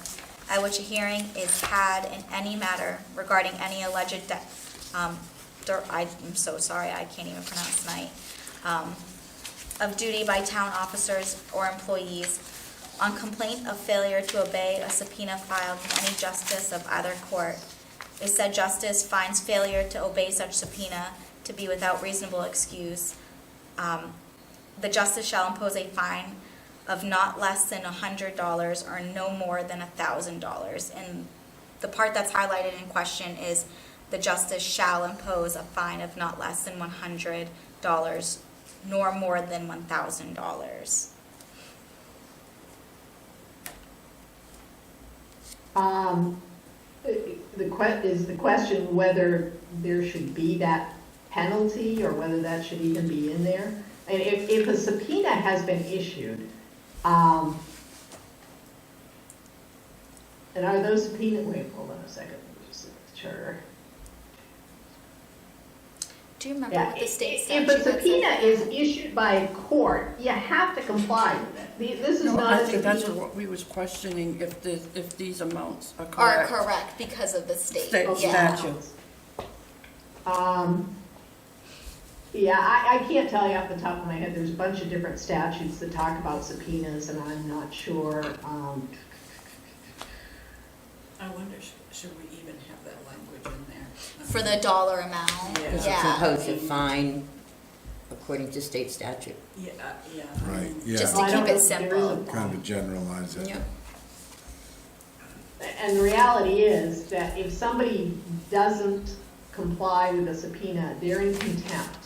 Speaker 2: at which a hearing is had in any matter regarding any alleged I'm so sorry, I can't even pronounce tonight, of duty by town officers or employees on complaint of failure to obey a subpoena filed with any justice of either court. If said justice finds failure to obey such subpoena to be without reasonable excuse, the justice shall impose a fine of not less than $100 or no more than $1,000. And the part that's highlighted in question is the justice shall impose a fine of not less than $100 nor more than $1,000.
Speaker 5: Is the question whether there should be that penalty, or whether that should even be in there? And if a subpoena has been issued, and are those subpoenas, wait, hold on a second, let me just look at the charter.
Speaker 2: Do you remember
Speaker 5: Yeah,
Speaker 2: what the state
Speaker 5: if
Speaker 2: statute
Speaker 5: a
Speaker 2: was?
Speaker 5: subpoena is issued by a court, you have to comply with it. This is
Speaker 4: No,
Speaker 5: not
Speaker 4: I
Speaker 5: a
Speaker 4: think that's
Speaker 5: subpoena.
Speaker 4: what we was questioning, if these amounts are
Speaker 2: Are
Speaker 4: correct.
Speaker 2: correct because of the state.
Speaker 4: State
Speaker 2: Yeah.
Speaker 4: statute.
Speaker 5: Yeah, I can't tell you off the top of my head. There's a bunch of different statutes that talk about subpoenas, and I'm not sure.
Speaker 7: I wonder, should we even have that language in there?
Speaker 2: For the dollar amount.
Speaker 7: Yeah.
Speaker 8: Because it's imposed a fine according to state statute.
Speaker 7: Yeah, yeah.
Speaker 6: Right,
Speaker 2: Just
Speaker 6: yeah,
Speaker 5: I
Speaker 2: to
Speaker 5: don't
Speaker 2: keep it
Speaker 5: know if there is a
Speaker 2: simple.
Speaker 6: kind of generalize it.
Speaker 5: And the reality is that if somebody doesn't comply with a subpoena, they're in contempt.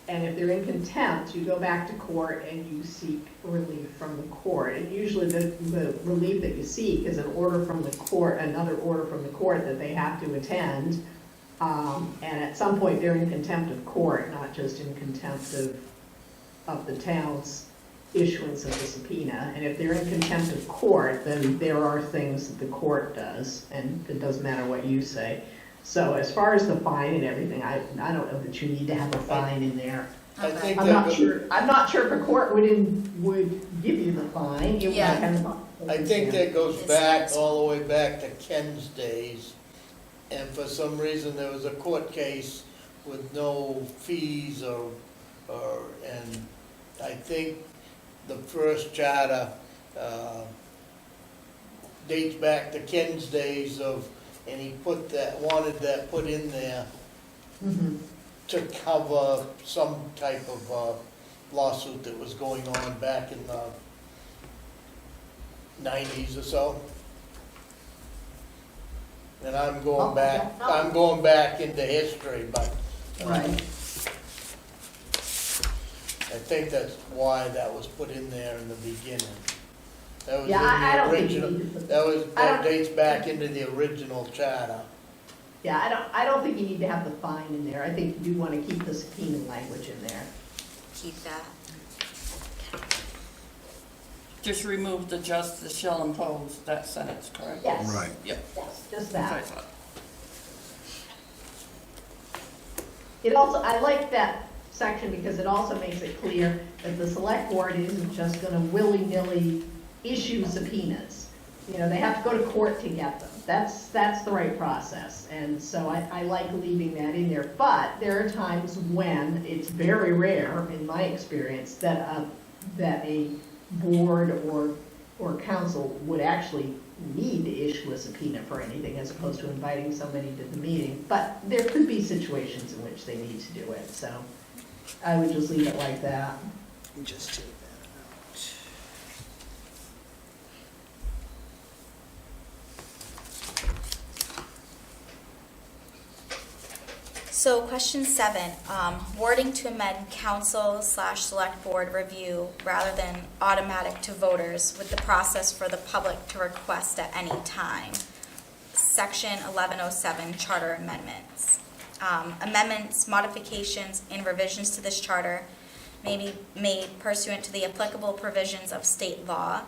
Speaker 5: And if they're in contempt, you go back to court and you seek relief from the court. And usually the relief that you seek is an order from the court, another order from the court that they have to attend. And at some point, they're in contempt of court, not just in contempt of the town's issuance of the subpoena. And if they're in contempt of court, then there are things that the court does, and it doesn't matter what you say. So as far as the fine and everything, I don't know that you need to have a fine in there.
Speaker 1: I think
Speaker 5: I'm not sure if a court would give you the fine. It would
Speaker 2: Yeah.
Speaker 5: depend on-
Speaker 1: I think that goes
Speaker 2: It's
Speaker 1: back,
Speaker 2: nice.
Speaker 1: all the way back to Ken's days. And for some reason, there was a court case with no fees and I think the first charter, dates back to Ken's days and he wanted that put in there
Speaker 5: Mhm.
Speaker 1: to cover some type of lawsuit that was going on back in the 90s or so. And I'm going back into history, but
Speaker 5: Right.
Speaker 1: I think that's why that was put in there in the beginning. That was
Speaker 5: Yeah, I
Speaker 1: in
Speaker 5: don't
Speaker 1: the
Speaker 5: think you
Speaker 1: original,
Speaker 5: need to put. I
Speaker 1: that
Speaker 5: don't-
Speaker 1: dates back into the original charter.
Speaker 5: Yeah, I don't think you need to have the fine in there. I think you do want to keep the subpoena language in there.
Speaker 2: Keep that.
Speaker 4: Just remove the justice shall impose, that sentence, correct?
Speaker 5: Yes.
Speaker 6: Right.
Speaker 4: Yep.
Speaker 5: Yes, just
Speaker 4: That's what I
Speaker 5: that.
Speaker 4: thought.
Speaker 5: It also, I like that section because it also makes it clear that the select board isn't just gonna willy-nilly issue subpoenas. You know, they have to go to court to get them. That's the right process. And so I like leaving that in there. But there are times when, it's very rare, in my experience, that a board or council would actually need to issue a subpoena for anything as opposed to inviting somebody to the meeting. But there could be situations in which they need to do it, so I would just leave it like that.
Speaker 3: Just take that out.
Speaker 2: So question 7, wording to amend council/select board review rather than automatic to voters with the process for the public to request at any time. Section 1107, charter amendments. Amendments, modifications, and revisions to this charter may be made pursuant to the applicable provisions of state law.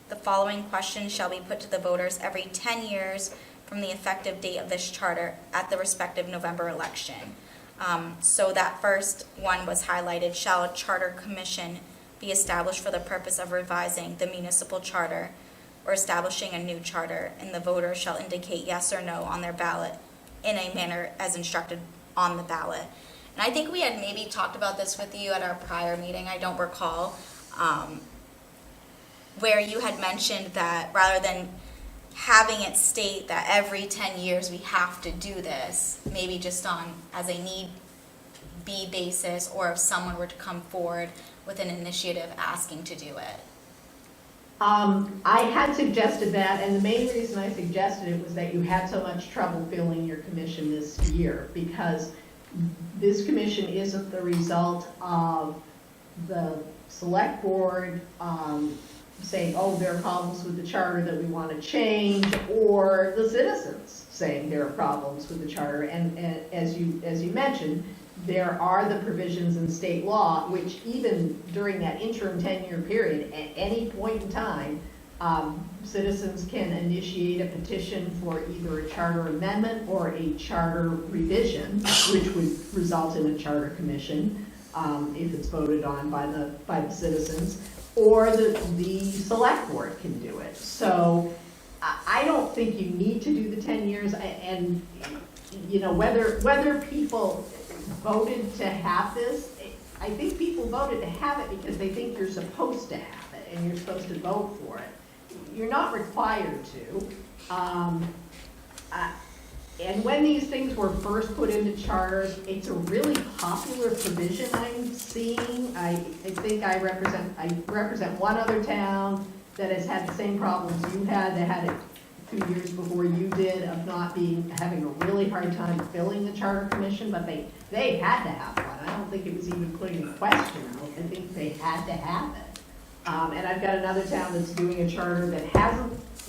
Speaker 2: The following questions shall be put to the voters every 10 years from the effective date of this charter at the respective November election. So that first one was highlighted, shall a charter commission be established for the purpose of revising the municipal charter or establishing a new charter, and the voter shall indicate yes or no on their ballot in a manner as instructed on the ballot. And I think we had maybe talked about this with you at our prior meeting, I don't recall, where you had mentioned that rather than having it state that every 10 years we have to do this, maybe just on as a need be basis, or if someone were to come forward with an initiative asking to do it.
Speaker 5: I had suggested that, and the main reason I suggested it was that you had so much trouble filling your commission this year, because this commission isn't the result of the select board saying, oh, there are problems with the charter that we want to change, or the citizens saying there are problems with the charter. And as you mentioned, there are the provisions in state law, which even during that interim 10-year period, at any point in time, citizens can initiate a petition for either a charter amendment or a charter revision, which would result in a charter commission, if it's voted on by the citizens, or the select board can do it. So I don't think you need to do the 10 years, and you know, whether people voted to have this, I think people voted to have it because they think you're supposed to have it and you're supposed to vote for it. You're not required to. And when these things were first put into charters, it's a really popular provision I'm seeing. I think I represent one other town that has had the same problems you had. They had it 2 years before you did, of having a really hard time filling the charter commission, but they had to have one. I don't think it was even put in question. I think they had to have it. And I've got another town that's doing a charter that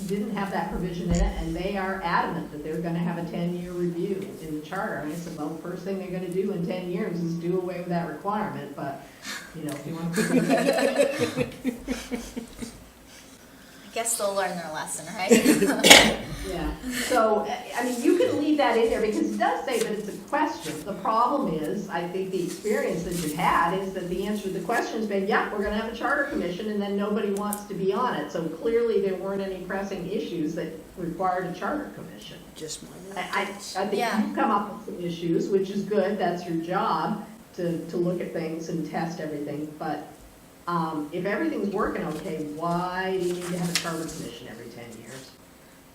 Speaker 5: didn't have that provision in it, and they are adamant that they're gonna have a 10-year review in the charter. And I said, well, the first thing they're gonna do in 10 years is do away with that requirement, but, you know, if you want to.
Speaker 2: I guess they'll learn their lesson, right?
Speaker 5: Yeah, so, I mean, you can leave that in there because it does say that it's a question. The problem is, I think the experience that you've had is that the answer to the question has been, yeah, we're gonna have a charter commission, and then nobody wants to be on it. So clearly there weren't any pressing issues that required a charter commission.
Speaker 3: Just one.
Speaker 5: I think
Speaker 2: Yeah.
Speaker 5: you've come up with some issues, which is good, that's your job, to look at things and test everything, but if everything's working okay, why do you need to have a charter commission every 10 years?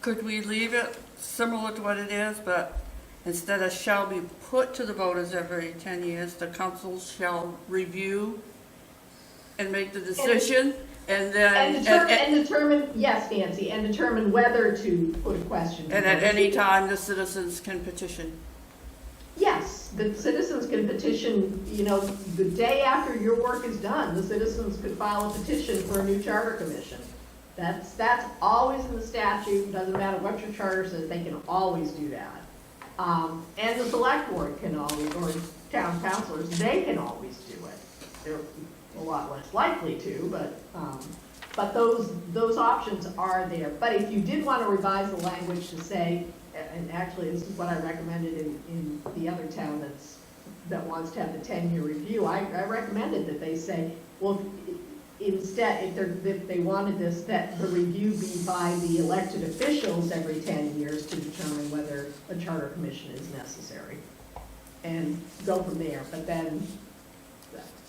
Speaker 4: Could we leave it similar to what it is, but instead of shall be put to the voters every 10 years, the council shall review and make the decision, and then...
Speaker 5: And determine, yes, Nancy, and determine whether to put a question.
Speaker 4: And at any time, the citizens can petition.
Speaker 5: Yes, the citizens can petition, you know, the day after your work is done, the citizens could file a petition for a new charter commission. That's always in the statute, doesn't matter what your charter says, they can always do that. And the select board can always, or town councilors, they can always do it. They're a lot less likely to, but But those options are there. But if you did want to revise the language to say, and actually this is what I recommended in the other town that wants to have the 10-year review, I recommended that they say, well, instead, if they wanted this, that the review be by the elected officials every 10 years to determine whether a charter commission is necessary. And go from there, but then,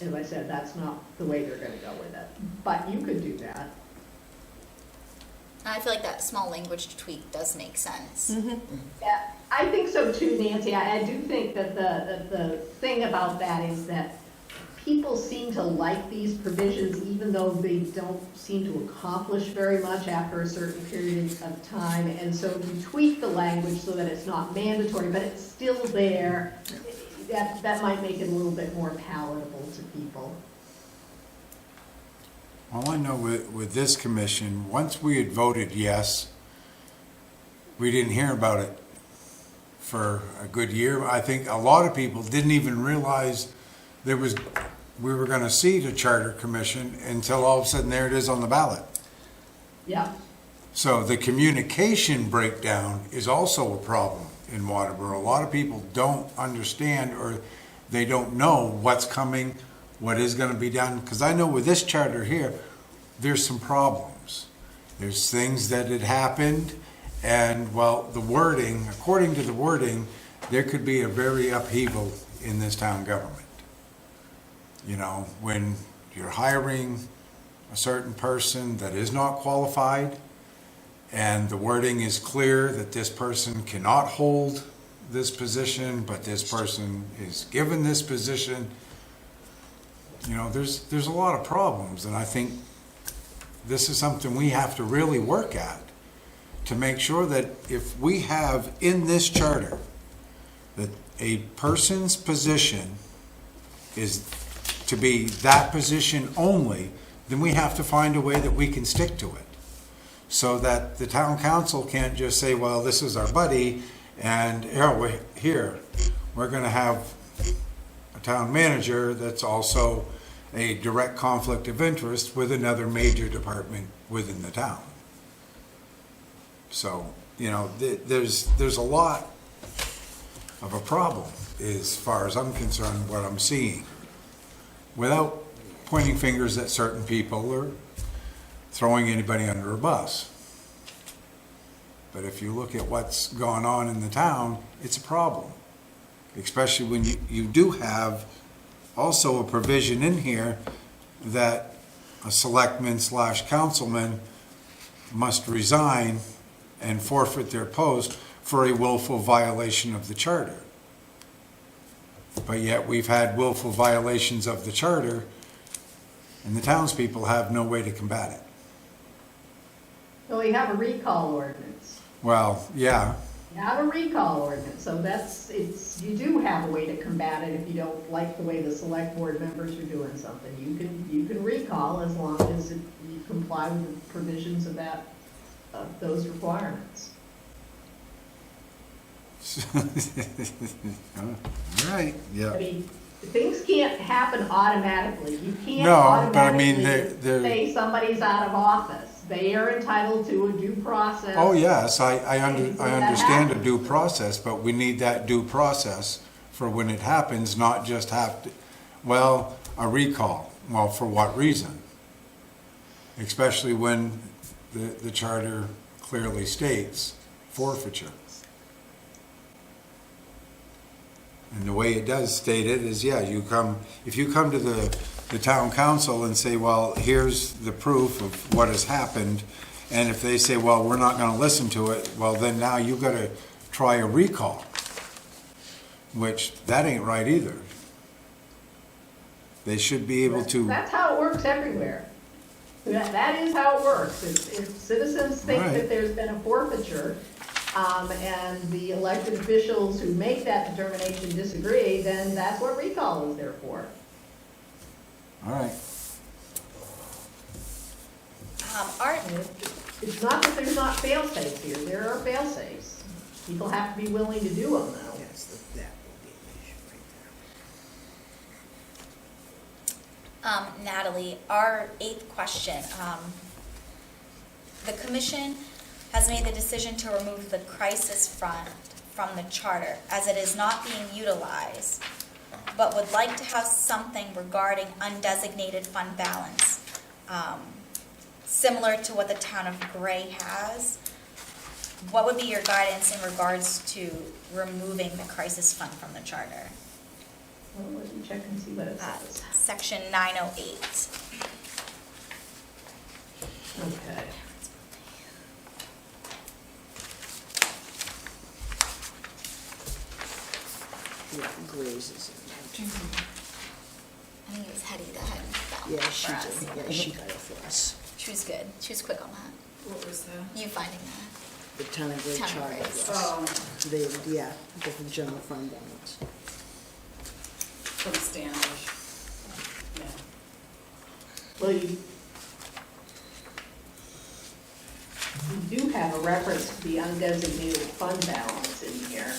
Speaker 5: as I said, that's not the way they're gonna go with it. But you could do that.
Speaker 2: I feel like that small language tweak does make sense.
Speaker 5: Yeah, I think so too, Nancy. I do think that the thing about that is that people seem to like these provisions even though they don't seem to accomplish very much after a certain period of time. And so if you tweak the language so that it's not mandatory, but it's still there, that might make it a little bit more palatable to people.
Speaker 6: All I know with this commission, once we had voted yes, we didn't hear about it for a good year. I think a lot of people didn't even realize we were going to see the charter commission until all of a sudden there it is on the ballot.
Speaker 5: Yeah.
Speaker 6: So the communication breakdown is also a problem in Waterboro. A lot of people don't understand or they don't know what's coming, what is going to be done. Because I know with this charter here, there's some problems. There's things that had happened and, well, the wording, according to the wording, there could be a very upheaval in this town government. You know, when you're hiring a certain person that is not qualified and the wording is clear that this person cannot hold this position, but this person is given this position, you know, there's a lot of problems. And I think this is something we have to really work at to make sure that if we have in this charter that a person's position is to be that position only, then we have to find a way that we can stick to it. So that the town council can't just say, well, this is our buddy, and we're going to have a town manager that's also a direct conflict of interest with another major department within the town. So, you know, there's a lot of a problem as far as I'm concerned, what I'm seeing, without pointing fingers at certain people or throwing anybody under a bus. But if you look at what's going on in the town, it's a problem. Especially when you do have also a provision in here that a selectman/councilman must resign and forfeit their post for a willful violation of the charter. But yet we've had willful violations of the charter and the townspeople have no way to combat it.
Speaker 5: So we have a recall ordinance.
Speaker 6: Well, yeah,
Speaker 5: You have a recall ordinance, so you do have a way to combat it if you don't like the way the select board members are doing something. You can recall as long as you comply with the provisions of those requirements.
Speaker 6: all right, yeah.
Speaker 5: I mean, things can't happen automatically. You can't
Speaker 6: No, but I mean,
Speaker 5: automatically
Speaker 6: they're-
Speaker 5: say somebody's out of office. They are entitled to a due process.
Speaker 6: Oh, yes, I
Speaker 5: That
Speaker 6: understand a
Speaker 5: happens.
Speaker 6: due process, but we need that due process for when it happens, not just have to, well, a recall. Well, for what reason? Especially when the charter clearly states forfeiture. And the way it does state it is, yeah, if you come to the town council and say, well, here's the proof of what has happened, and if they say, well, we're not gonna listen to it, well, then now you've gotta try a recall, which, that ain't right either. They should be able to,
Speaker 5: That's how it works everywhere. That is how it works. If citizens think
Speaker 6: Right.
Speaker 5: that there's been a forfeiture, and the elected officials who make that determination disagree, then that's what recall is there for.
Speaker 6: all right,
Speaker 5: It's not that there's not fail-safes here. There are fail-safes. People have to be willing to do them, though.
Speaker 3: Yes, that will be an issue right there.
Speaker 2: Natalie, our 8th question, The commission has made the decision to remove the crisis fund from the charter as it is not being utilized, but would like to have something regarding undesignated fund balance, similar to what the town of Gray has. What would be your guidance in regards to removing the crisis fund from the charter?
Speaker 5: Well, let me check and see what it says.
Speaker 2: Section 908.
Speaker 5: Okay.
Speaker 3: Yeah, Graves is in there.
Speaker 2: I think it was Hetty that had found
Speaker 3: Yeah,
Speaker 2: it
Speaker 3: she
Speaker 2: for us.
Speaker 3: did, yeah, she got it for us.
Speaker 2: She was good. She was quick on that.
Speaker 7: What was that?
Speaker 2: You finding that?
Speaker 3: The town of Gray
Speaker 2: Town of
Speaker 3: charter,
Speaker 2: Grace.
Speaker 3: yes.
Speaker 7: Oh,
Speaker 3: Yeah, the general fund balance.
Speaker 7: from Standish. Yeah.
Speaker 5: Well, you do have a reference to the undesignated fund balance in here.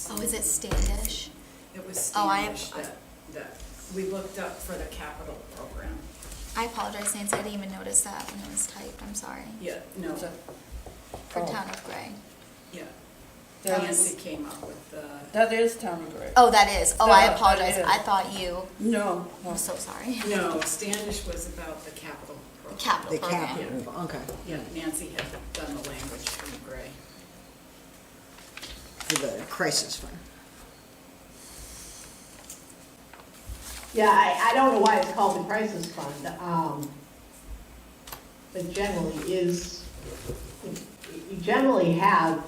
Speaker 2: Oh, is it Standish?
Speaker 7: It was
Speaker 2: Oh,
Speaker 7: Standish that we looked up for the capital program.
Speaker 2: I apologize, Nancy. I didn't even notice that when it was typed. I'm sorry.
Speaker 7: Yeah, no,
Speaker 2: For
Speaker 4: Oh.
Speaker 2: Town of Gray.
Speaker 7: yeah.
Speaker 4: That
Speaker 7: Nancy
Speaker 4: is-
Speaker 7: came up with the,
Speaker 4: That is Town of Gray.
Speaker 2: Oh, that is. Oh, I
Speaker 4: That
Speaker 2: apologize.
Speaker 4: is.
Speaker 2: I thought you.
Speaker 4: No,
Speaker 2: I'm so sorry.
Speaker 7: no, Standish was about the capital
Speaker 2: The
Speaker 7: program.
Speaker 2: capital
Speaker 3: The
Speaker 2: program.
Speaker 3: capital, okay,
Speaker 7: Yeah, Nancy had done the language from Gray.
Speaker 3: for the crisis fund.
Speaker 5: Yeah, I don't know why it's called the crisis fund. It generally is, you generally have,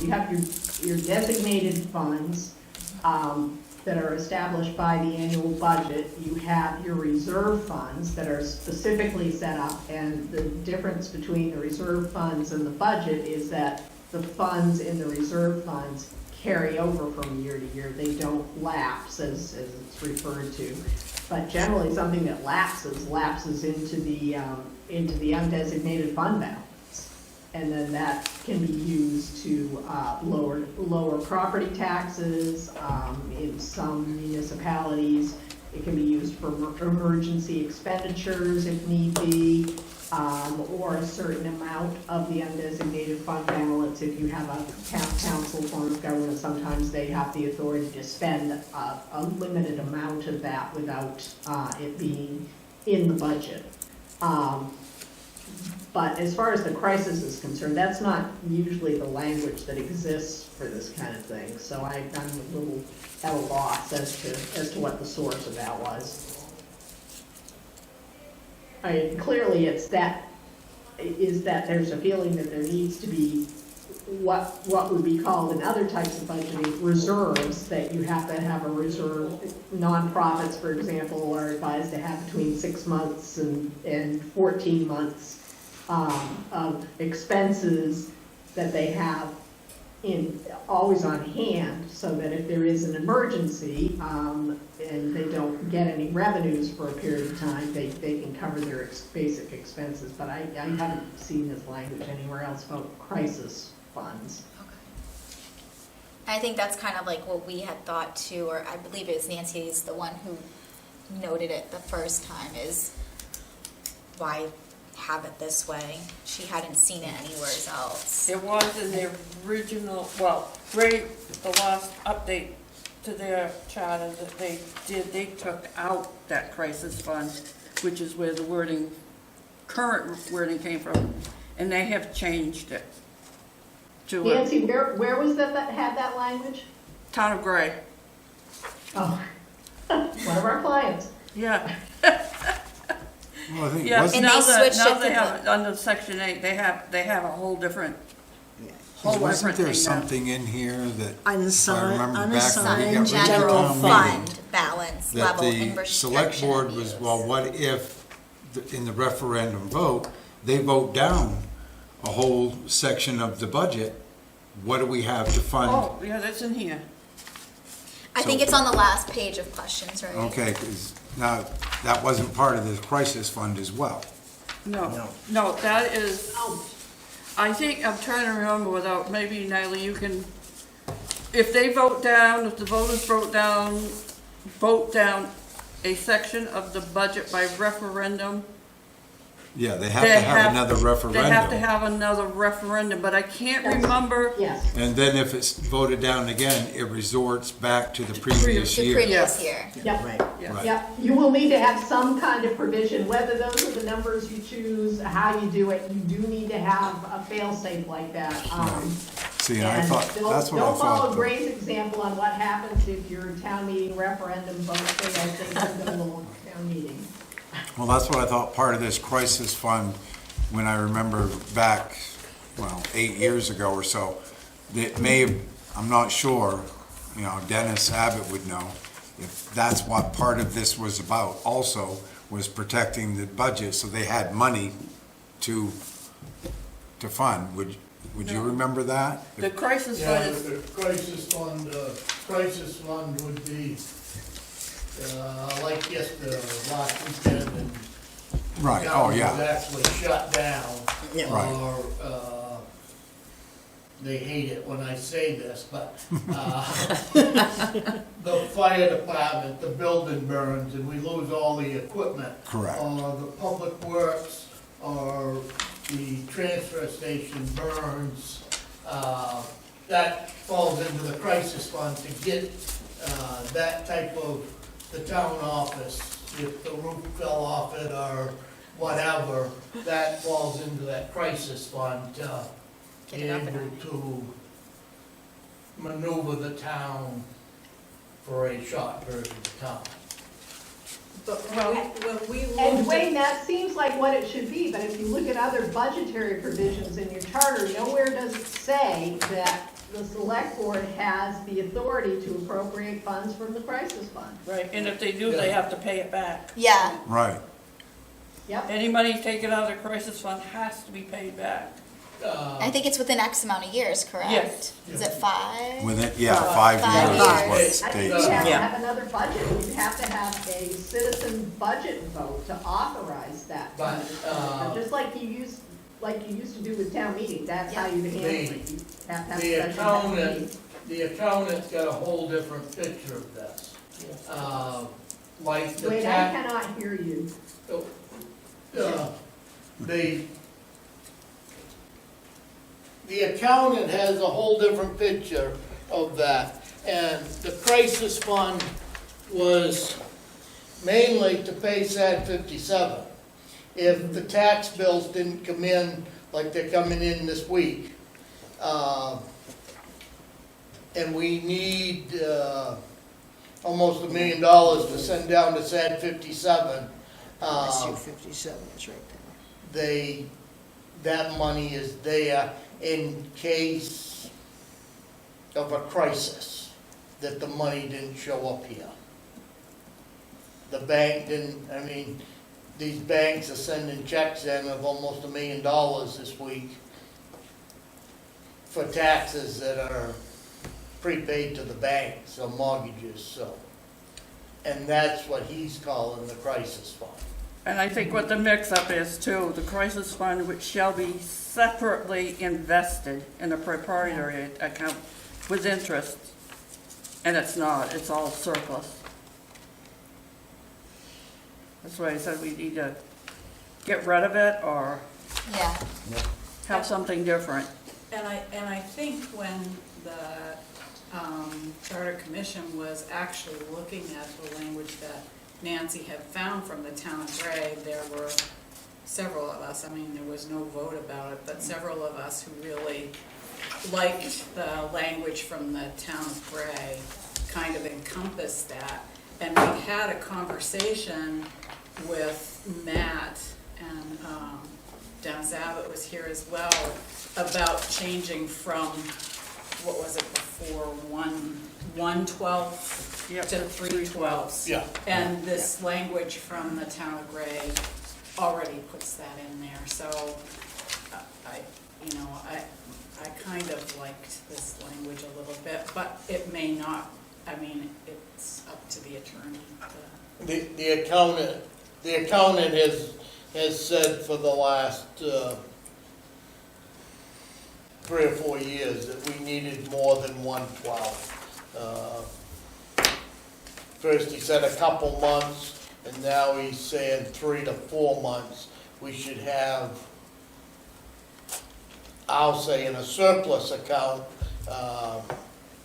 Speaker 5: you have your designated funds that are established by the annual budget. You have your reserve funds that are specifically set up, and the difference between the reserve funds and the budget is that the funds in the reserve funds carry over from year to year. They don't lapse, as it's referred to. But generally, something that lapses into the undesignated fund balance. And then that can be used to lower property taxes in some municipalities. It can be used for emergency expenditures if need be, or a certain amount of the undesignated fund balance. If you have a town council form of government, sometimes they have the authority to spend a limited amount of that without it being in the budget. But as far as the crisis is concerned, that's not usually the language that exists for this kind of thing. So I'm a little at a loss as to what the source of that was. I mean, clearly it's that there's a feeling that there needs to be what would be called in other types of budgeting reserves, that you have to have a reserve. Nonprofits, for example, are advised to have between 6 months and 14 months of expenses that they have always on hand, so that if there is an emergency and they don't get any revenues for a period of time, they can cover their basic expenses. But I haven't seen this language anywhere else about crisis funds.
Speaker 2: I think that's kind of like what we had thought too, or I believe it was Nancy is the one who noted it the first time, is why have it this way? She hadn't seen it anywhere else.
Speaker 4: it was in the original, well, Gray, the last update to their charter that they did, they took out that crisis fund, which is where the wording, current wording came from, and they have changed it to
Speaker 5: Nancy, where was that had that language?
Speaker 4: Town of Gray.
Speaker 5: Oh, one of our clients.
Speaker 4: Yeah.
Speaker 6: Well, I think,
Speaker 4: Yeah,
Speaker 6: wasn't,
Speaker 2: And they switched
Speaker 4: now
Speaker 2: it
Speaker 4: they
Speaker 2: to
Speaker 4: have, under section 8, they have a whole different, whole
Speaker 6: wasn't
Speaker 4: different
Speaker 6: there
Speaker 4: thing now.
Speaker 6: something in here that, if I
Speaker 3: Unassigned,
Speaker 6: remember back when we
Speaker 3: unassigned
Speaker 6: got rid of
Speaker 2: General
Speaker 6: town
Speaker 2: fund
Speaker 6: meeting,
Speaker 2: balance
Speaker 6: that
Speaker 2: level
Speaker 6: the
Speaker 2: and
Speaker 6: select
Speaker 2: restriction
Speaker 6: board
Speaker 2: of
Speaker 6: was,
Speaker 2: use.
Speaker 6: well, what if, in the referendum vote, they vote down a whole section of the budget? What do we have to fund?
Speaker 4: Oh, yeah, that's in here.
Speaker 2: I think it's on the last page of questions, right?
Speaker 6: Okay, because now, that wasn't part of the crisis fund as well.
Speaker 4: No, that is, I think, I'm trying to remember without, maybe Natalie, you can, if they vote down, if the voters vote down a section of the budget by referendum,
Speaker 6: Yeah, they have to have another referendum.
Speaker 4: They have to have another referendum, but I can't remember.
Speaker 5: Yes.
Speaker 6: And then if it's voted down again, it resorts back to the previous
Speaker 2: The
Speaker 6: year.
Speaker 2: previous year.
Speaker 5: Yep.
Speaker 8: Right.
Speaker 6: Right.
Speaker 5: Yep, you will need to have some kind of provision, whether those are the numbers you choose, how you do it, you do need to have a fail-safe like that.
Speaker 6: See, I
Speaker 5: And
Speaker 6: thought,
Speaker 5: don't-
Speaker 6: that's what I
Speaker 5: Don't follow
Speaker 6: thought.
Speaker 5: Gray's example on what happens if your town meeting referendum votes say, I think, to go to town meeting.
Speaker 6: Well, that's what I thought part of this crisis fund, when I remember back, 8 years ago or so, that may have, I'm not sure, Dennis Abbott would know, if that's what part of this was about also, was protecting the budget, so they had money to fund. Would you remember that?
Speaker 4: The crisis
Speaker 1: Yeah,
Speaker 4: fund is,
Speaker 1: the crisis fund would be, like last weekend and
Speaker 6: Right, oh,
Speaker 1: town was
Speaker 6: yeah,
Speaker 1: actually shut down.
Speaker 8: Yeah.
Speaker 6: Right.
Speaker 1: Or, they hate it when I say this, but, the fire department, the building burns and we lose all the equipment.
Speaker 6: Correct.
Speaker 1: Or the public works, or the transfer station burns, that falls into the crisis fund to get, that type of, the town office, if the roof fell off it or whatever, that falls into that crisis fund to
Speaker 2: Get
Speaker 1: be
Speaker 2: it up and
Speaker 1: able
Speaker 2: running.
Speaker 1: to maneuver the town for a short period of time.
Speaker 7: But when we
Speaker 5: And
Speaker 7: looked
Speaker 5: Wayne,
Speaker 7: at,
Speaker 5: that seems like what it should be, but if you look at other budgetary provisions in your charter, nowhere does it say that the select board has the authority to appropriate funds from the crisis fund.
Speaker 4: right, and if they do, they have to pay it back.
Speaker 2: Yeah,
Speaker 6: right.
Speaker 5: Yep,
Speaker 4: Any money taken out of the crisis fund has to be paid back.
Speaker 2: I think it's within X amount of years, correct?
Speaker 4: Yes.
Speaker 2: Is it 5?
Speaker 6: With it, yeah, 5
Speaker 2: 5
Speaker 6: years is what it
Speaker 2: years.
Speaker 5: I think
Speaker 6: states.
Speaker 5: we have to
Speaker 8: Yeah.
Speaker 5: have another budget, we have to have a citizen budget vote to authorize that.
Speaker 1: But,
Speaker 5: Just like you used to do with town meeting, that's how you handle it, you have to have
Speaker 1: the
Speaker 5: a special town meeting.
Speaker 1: the accountant's got a whole different picture of this. Like the
Speaker 5: Wait, I
Speaker 1: tax,
Speaker 5: cannot hear you.
Speaker 1: the accountant has a whole different picture of that. And the crisis fund was mainly to pay SAD 57. If the tax bills didn't come in like they're coming in this week, and we need almost $1 million to send down to SAD 57,
Speaker 3: SU 57 is right there.
Speaker 1: that money is there in case of a crisis, that the money didn't show up here. The bank didn't, these banks are sending checks in of almost $1 million this week for taxes that are prepaid to the banks or mortgages, so. And that's what he's calling the crisis fund.
Speaker 4: And I think what the mix-up is too, the crisis fund, which shall be separately invested in a proprietary account with interest. And it's not, it's all surplus. That's why I said we need to get rid of it or
Speaker 2: Yeah.
Speaker 4: have something different.
Speaker 7: and I think when the Charter Commission was actually looking at the language that Nancy had found from the town of Gray, there were several of us, there was no vote about it, but several of us who really liked the language from the town of Gray kind of encompassed that. And we had a conversation with Matt, and Dennis Abbott was here as well, about changing from, what was it before, 1/12
Speaker 4: Yep.
Speaker 7: to 3/12.
Speaker 1: Yeah.
Speaker 7: And this language from the town of Gray already puts that in there, so I kind of liked this language a little bit, but it may not I mean, it's up to the attorney to.
Speaker 1: The accountant has said for the last 3 or 4 years that we needed more than 1/12. First he said a couple months, and now he's saying 3 to 4 months. We should have, I'll say, in a surplus account,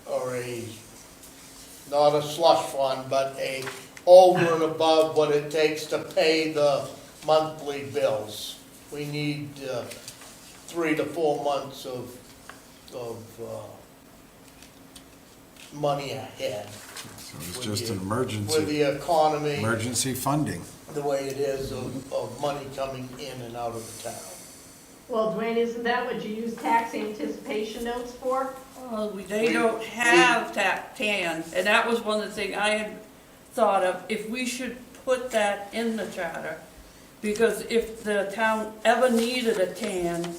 Speaker 1: or not a slush fund, but a over and above what it takes to pay the monthly bills. We need 3 to 4 months of money ahead.
Speaker 6: So it's just an
Speaker 1: With
Speaker 6: emergency,
Speaker 1: the economy,
Speaker 6: emergency funding.
Speaker 1: the way it is of money coming in and out of the town.
Speaker 5: Well, Dwayne, isn't that what you use tax anticipation notes for?
Speaker 4: Well, they don't have TAN, and that was one of the things I had thought of, if we should put that in the charter. Because if the town ever needed a TAN,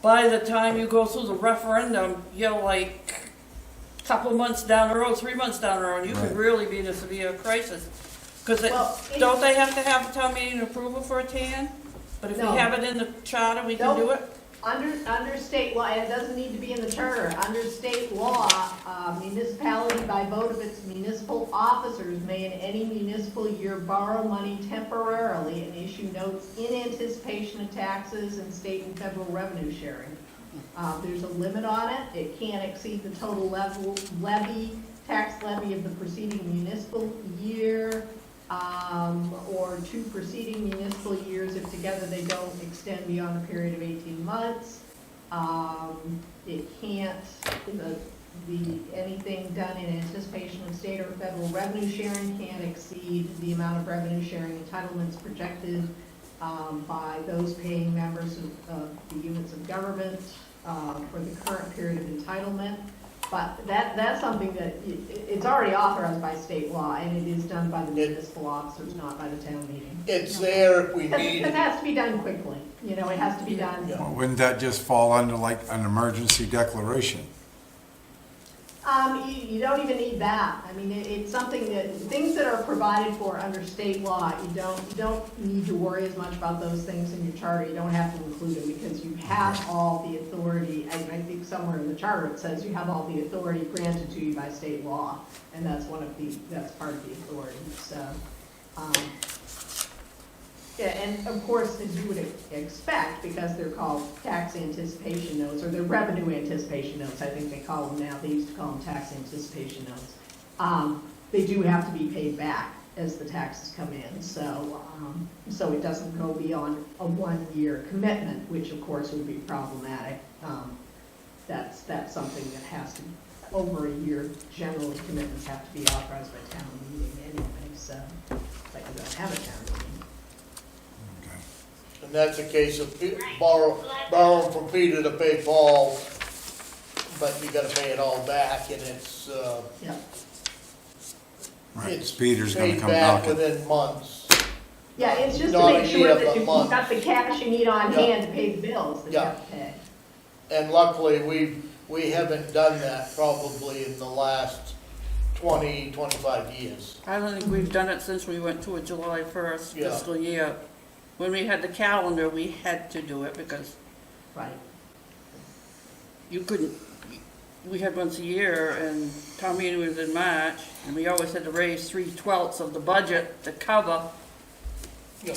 Speaker 4: by the time you go through the referendum, you're like a couple months down the road, 3 months down the road, you could
Speaker 6: Right.
Speaker 4: really be in a severe crisis. Because
Speaker 5: Well,
Speaker 4: don't they have to have a town meeting approval for a TAN? But if we
Speaker 5: No.
Speaker 4: have it in the charter, we can
Speaker 5: Nope.
Speaker 4: do it?
Speaker 5: Under state law, it doesn't need to be in the charter, under state law, municipality by vote of its municipal officers may in any municipal year borrow money temporarily and issue notes in anticipation of taxes and state and federal revenue sharing. There's a limit on it, it can't exceed the total tax levy of the preceding municipal year, or 2 preceding municipal years if together they don't extend beyond a period of 18 months. It can't, anything done in anticipation of state or federal revenue sharing can't exceed the amount of revenue sharing entitlements projected by those paying members of the units of government for the current period of entitlement. But that's something that, it's already authorized by state law, and it is done by the municipal officers, not by the town meeting.
Speaker 1: It's there if we need
Speaker 5: It
Speaker 1: it.
Speaker 5: has to be done quickly, it has to be done.
Speaker 1: Yeah.
Speaker 6: Well, wouldn't that just fall under like an emergency declaration?
Speaker 5: You don't even need that. I mean, it's something that, things that are provided for under state law, you don't need to worry as much about those things in your charter. You don't have to include them because you have all the authority. I think somewhere in the charter it says you have all the authority granted to you by state law, and that's that's part of the authority, so. Yeah, and of course, as you would expect, because they're called tax anticipation notes, or they're revenue anticipation notes, I think they call them now, they used to call them tax anticipation notes. They do have to be paid back as the taxes come in, so it doesn't go beyond a 1-year commitment, which of course would be problematic. That's something that has to, over a year, generally commitments have to be authorized by town meeting anyway, so, like you don't have a town meeting.
Speaker 6: Okay.
Speaker 1: And that's a case of borrowing from Peter to pay Paul, but you gotta pay it all back, and it's,
Speaker 5: Yeah.
Speaker 6: Right,
Speaker 1: it's
Speaker 6: Peter's gonna
Speaker 1: paid
Speaker 6: come
Speaker 1: back
Speaker 6: knocking.
Speaker 1: within months.
Speaker 5: Yeah, it's just to
Speaker 1: Not
Speaker 5: make
Speaker 1: a
Speaker 5: sure
Speaker 1: year,
Speaker 5: that
Speaker 1: but
Speaker 5: you've
Speaker 1: months.
Speaker 5: got the cash you need on
Speaker 1: Yeah.
Speaker 5: hand to pay the bills that you
Speaker 1: Yeah.
Speaker 5: have to pay.
Speaker 1: And luckily, we haven't done that probably in the last 20, 25 years.
Speaker 4: I don't think we've done it since we went to a July 1st
Speaker 1: Yeah.
Speaker 4: fiscal year. When we had the calendar, we had to do it because
Speaker 5: Right.
Speaker 4: you couldn't, we had once a year and town meeting was in March, and we always had to raise 3/12 of the budget to cover.
Speaker 1: Yeah.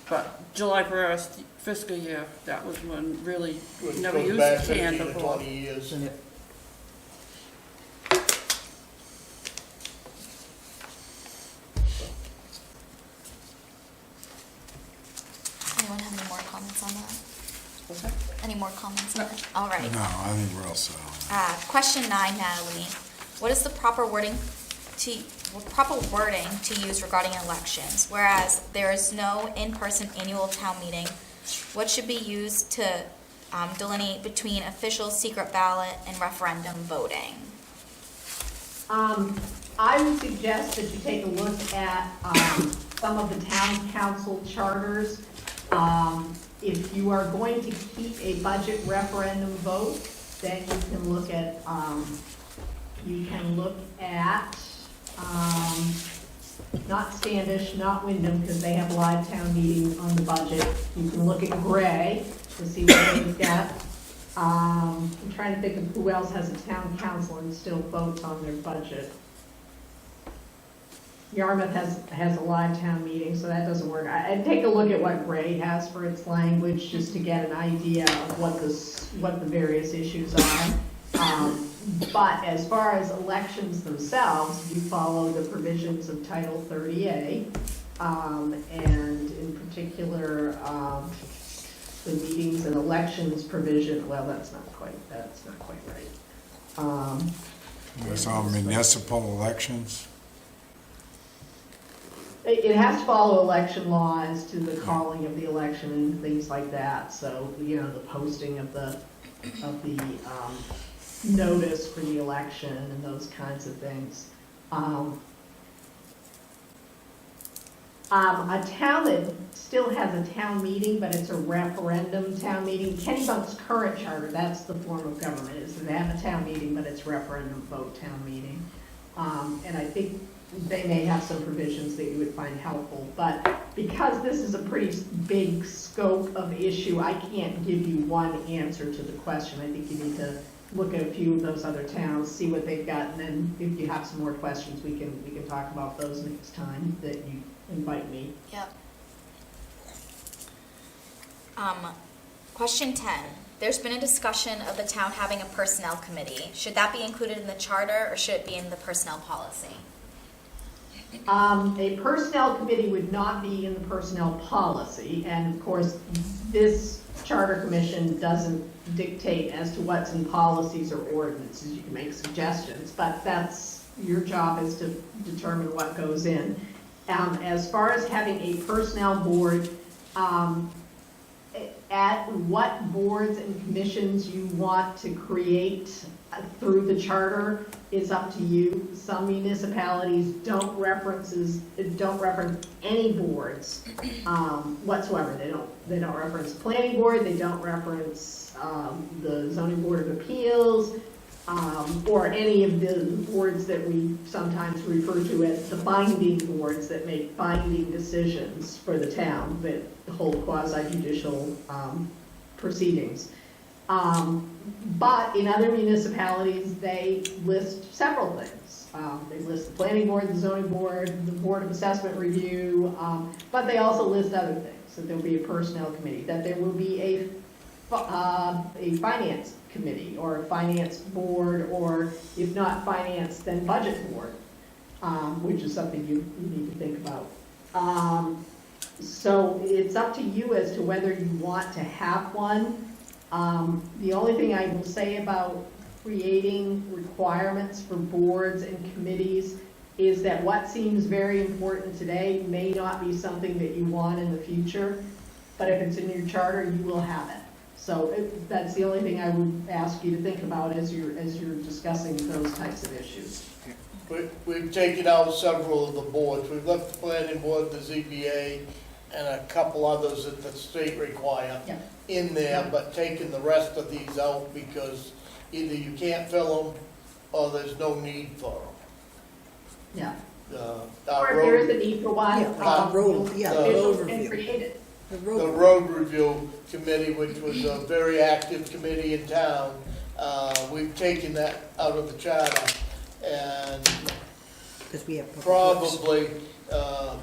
Speaker 4: But July 1st fiscal year, that was when really
Speaker 1: Which
Speaker 4: never
Speaker 1: goes
Speaker 4: used
Speaker 1: back
Speaker 4: TAN
Speaker 1: 15 to
Speaker 4: before.
Speaker 1: 20 years.
Speaker 2: Anyone have any more comments on that? Any more comments on it? All right.
Speaker 6: No, I think we're all set on that.
Speaker 2: Question 9, Natalie. What is the proper wording to use regarding elections? Whereas there is no in-person annual town meeting, what should be used to delineate between official secret ballot and referendum voting?
Speaker 5: I would suggest that you take a look at some of the town council charters. If you are going to keep a budget referendum vote, then you can look at you can look at, not Standish, not Wyndham, because they have a live town meeting on the budget. You can look at Gray to see what they've got. I'm trying to think of who else has a town council and still votes on their budget. Yarmouth has a live town meeting, so that doesn't work. I'd take a look at what Gray has for its language, just to get an idea of what the various issues are. But as far as elections themselves, you follow the provisions of Title 30A, and in particular, the meetings and elections provision, well, that's not quite right.
Speaker 6: There's all municipal elections.
Speaker 5: It has to follow election laws to the calling of the election and things like that, so, the posting of the notice for the election and those kinds of things. A town that still has a town meeting, but it's a referendum town meeting, Kennebunk's current charter, that's the form of government, is that they have a town meeting, but it's referendum vote town meeting. And I think they may have some provisions that you would find helpful, but because this is a pretty big scope of issue, I can't give you one answer to the question. I think you need to look at a few of those other towns, see what they've got, and then if you have some more questions, we can talk about those next time that you invite me.
Speaker 2: Yep. Question 10. There's been a discussion of the town having a personnel committee. Should that be included in the charter, or should it be in the personnel policy?
Speaker 5: A personnel committee would not be in the personnel policy, and of course, this charter commission doesn't dictate as to what's in policies or ordinances. You can make suggestions, but that's, your job is to determine what goes in. As far as having a personnel board, at what boards and commissions you want to create through the charter is up to you. Some municipalities don't reference any boards whatsoever. They don't reference planning board, they don't reference the zoning board of appeals, or any of the boards that we sometimes refer to as the binding boards that make binding decisions for the town, that hold quasi-judicial proceedings. But in other municipalities, they list several things. They list the planning board, the zoning board, the board of assessment review, but they also list other things, that there'll be a personnel committee, that there will be a finance committee or a finance board, or if not finance, then budget board, which is something you need to think about. So it's up to you as to whether you want to have one. The only thing I will say about creating requirements for boards and committees is that what seems very important today may not be something that you want in the future, but if it's in your charter, you will have it. So that's the only thing I would ask you to think about as you're discussing those types of issues.
Speaker 1: We've taken out several of the boards. We've left the planning board, the ZBA, and a couple others that the state require
Speaker 5: Yeah.
Speaker 1: in there, but taking the rest of these out because either you can't fill them or there's no need for them.
Speaker 5: Yeah.
Speaker 1: Our
Speaker 5: Or if there is
Speaker 1: road,
Speaker 5: a need for one,
Speaker 3: Yeah, like the road, yeah, the
Speaker 5: officials
Speaker 3: road
Speaker 5: can
Speaker 3: review.
Speaker 5: create it.
Speaker 3: The
Speaker 1: the
Speaker 3: road,
Speaker 1: road review committee, which was a very active committee in town, we've taken that out of the charter and
Speaker 3: because we have public works.
Speaker 1: probably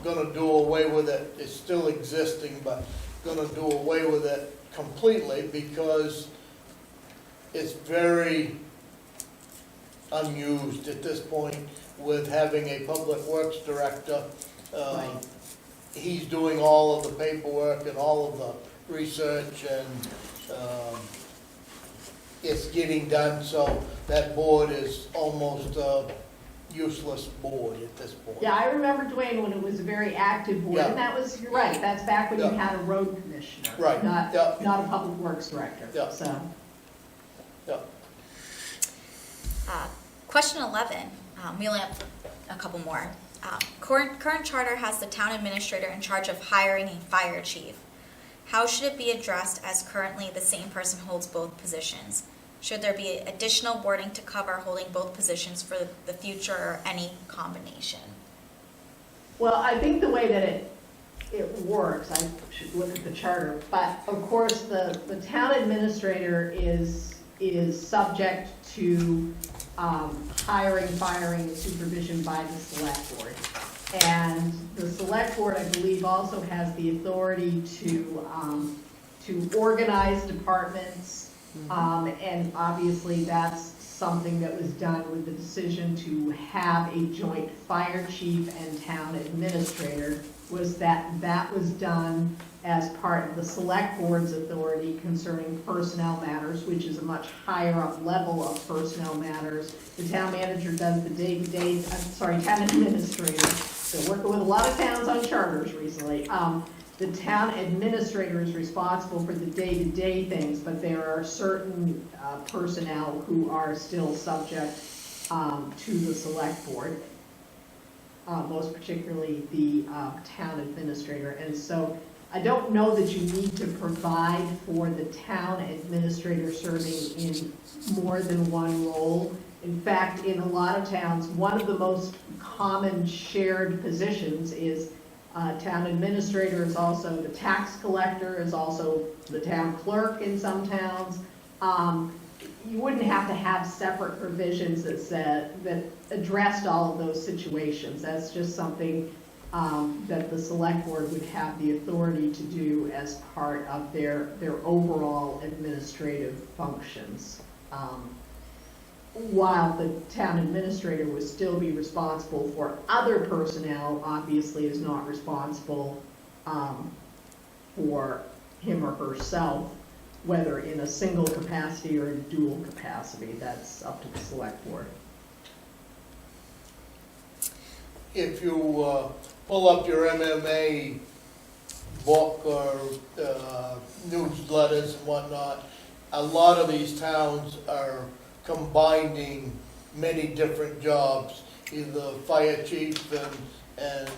Speaker 1: gonna do away with it. It's still existing, but gonna do away with it completely because it's very unused at this point with having a public works director.
Speaker 5: Right.
Speaker 1: He's doing all of the paperwork and all of the research, and it's getting done, so that board is almost a useless board at this point.
Speaker 5: Yeah, I remember, Dwayne, when it was a very active board,
Speaker 1: Yeah.
Speaker 5: and that was, you're right, that's back when you
Speaker 1: Yeah.
Speaker 5: had a road commissioner.
Speaker 1: Right,
Speaker 5: Not
Speaker 1: yeah.
Speaker 5: a public works director,
Speaker 1: Yeah.
Speaker 5: so.
Speaker 1: Yeah.
Speaker 2: Question 11. We only have a couple more. Current charter has the town administrator in charge of hiring a fire chief. How should it be addressed as currently the same person holds both positions? Should there be additional wording to cover holding both positions for the future or any combination?
Speaker 5: Well, I think the way that it works, I should look at the charter, but of course, the town administrator is subject to hiring, firing, and supervision by the select board. And the select board, I believe, also has the authority to organize departments. And obviously, that's something that was done with the decision to have a joint fire chief and town administrator, was that was done as part of the select board's authority concerning personnel matters, which is a much higher up level of personnel matters. The town manager does the day-to-day, town administrator. Been working with a lot of towns on charters recently. The town administrator is responsible for the day-to-day things, but there are certain personnel who are still subject to the select board, most particularly the town administrator. And so I don't know that you need to provide for the town administrator serving in more than one role. In fact, in a lot of towns, one of the most common shared positions is town administrator is also the tax collector, is also the town clerk in some towns. You wouldn't have to have separate provisions that addressed all of those situations. That's just something that the select board would have the authority to do as part of their overall administrative functions. While the town administrator would still be responsible for other personnel, obviously is not responsible for him or herself, whether in a single capacity or a dual capacity. That's up to the select board.
Speaker 1: If you pull up your MMA book or newsletters and whatnot, a lot of these towns are combining many different jobs, either fire chief and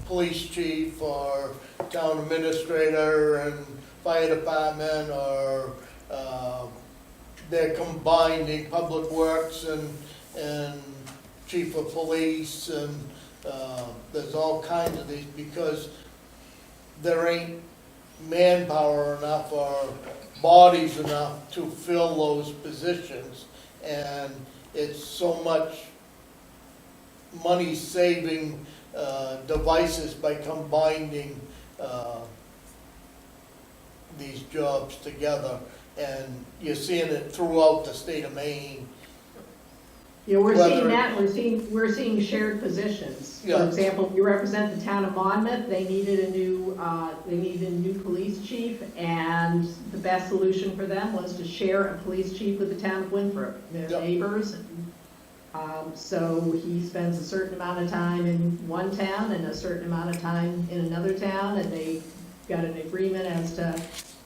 Speaker 1: police chief, or town administrator and fire department, or they're combining public works and chief of police, and there's all kinds of these, because there ain't manpower enough or bodies enough to fill those positions, and it's so much money-saving devices by combining these jobs together, and you're seeing it throughout the state of Maine.
Speaker 5: Yeah, we're
Speaker 1: Whether-
Speaker 5: seeing that, we're seeing shared positions.
Speaker 1: Yeah.
Speaker 5: For example, you represent the town of Monmouth, they needed a new police chief, and the best solution for them was to share a police chief with the town of Winthrop. They're
Speaker 1: Yep.
Speaker 5: neighbors. So he spends a certain amount of time in one town and a certain amount of time in another town, and they got an agreement as to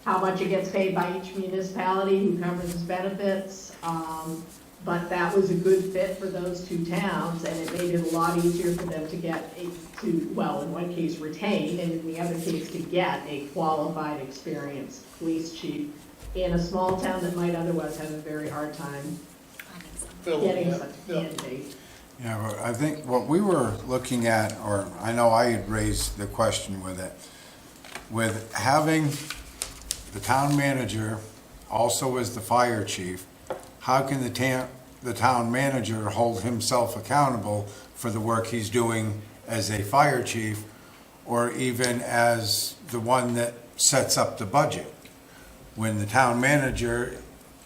Speaker 5: how much it gets paid by each municipality, who covers his benefits. But that was a good fit for those two towns, and it made it a lot easier for them to get well, in one case retain, and in the other case to get a qualified, experienced police chief in a small town that might otherwise have a very hard time
Speaker 1: Filling
Speaker 5: getting
Speaker 1: it.
Speaker 5: such a
Speaker 1: Yeah.
Speaker 5: candidate.
Speaker 6: Yeah, but I think what we were looking at, or I know I had raised the question with it, with having the town manager also as the fire chief, how can the town manager hold himself accountable for the work he's doing as a fire chief, or even as the one that sets up the budget? When the town manager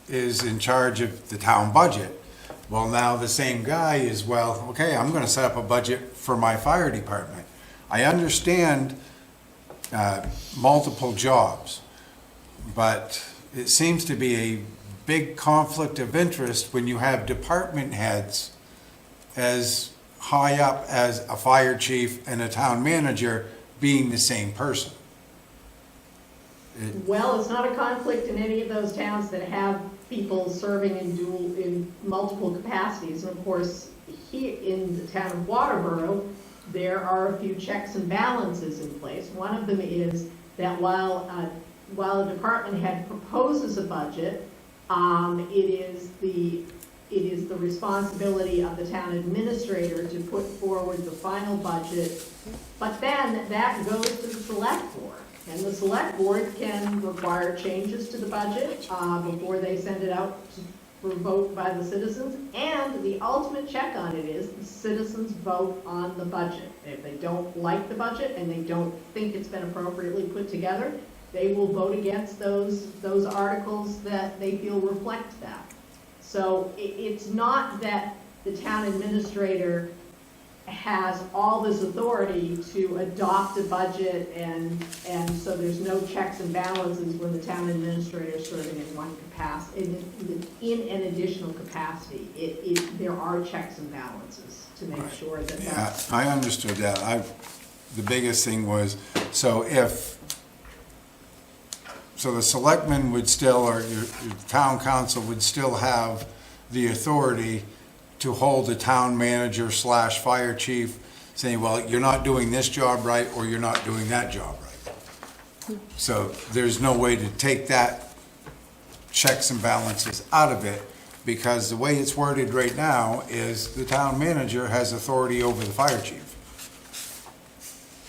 Speaker 6: is in charge of the town budget, well, now the same guy is, well, okay, I'm gonna set up a budget for my fire department. I understand multiple jobs, but it seems to be a big conflict of interest when you have department heads as high up as a fire chief and a town manager being the same person.
Speaker 5: Well, it's not a conflict in any of those towns that have people serving in multiple capacities. And of course, here in the town of Waterboro, there are a few checks and balances in place. One of them is that while a department head proposes a budget, It is the responsibility of the town administrator to put forward the final budget, but then that goes to the select board. And the select board can require changes to the budget before they send it out for vote by the citizens. And the ultimate check on it is the citizens vote on the budget. If they don't like the budget and they don't think it's been appropriately put together, they will vote against those articles that they feel reflect that. So it's not that the town administrator has all this authority to adopt a budget and so there's no checks and balances when the town administrator is serving in one capacity, in an additional capacity. There are checks and balances to make sure that
Speaker 6: Yeah,
Speaker 5: that's.
Speaker 6: I understood that. The biggest thing was, so the selectmen would still, or your town council would still have the authority to hold the town manager / fire chief saying, well, you're not doing this job right, or you're not doing that job right. So there's no way to take that checks and balances out of it, because the way it's worded right now is the town manager has authority over the fire chief.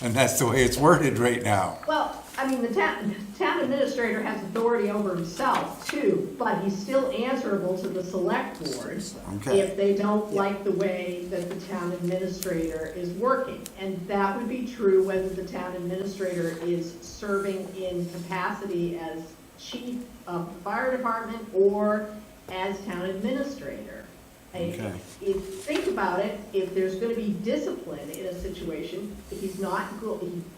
Speaker 6: And that's the way it's worded right now.
Speaker 5: Well, I mean, the town administrator has authority over himself too, but he's still answerable to the select board
Speaker 6: Okay.
Speaker 5: if they don't like the way that the town administrator is working. And that would be true whether the town administrator is serving in capacity as chief of the fire department or as town administrator.
Speaker 6: Okay.
Speaker 5: Think about it, if there's gonna be discipline in a situation, he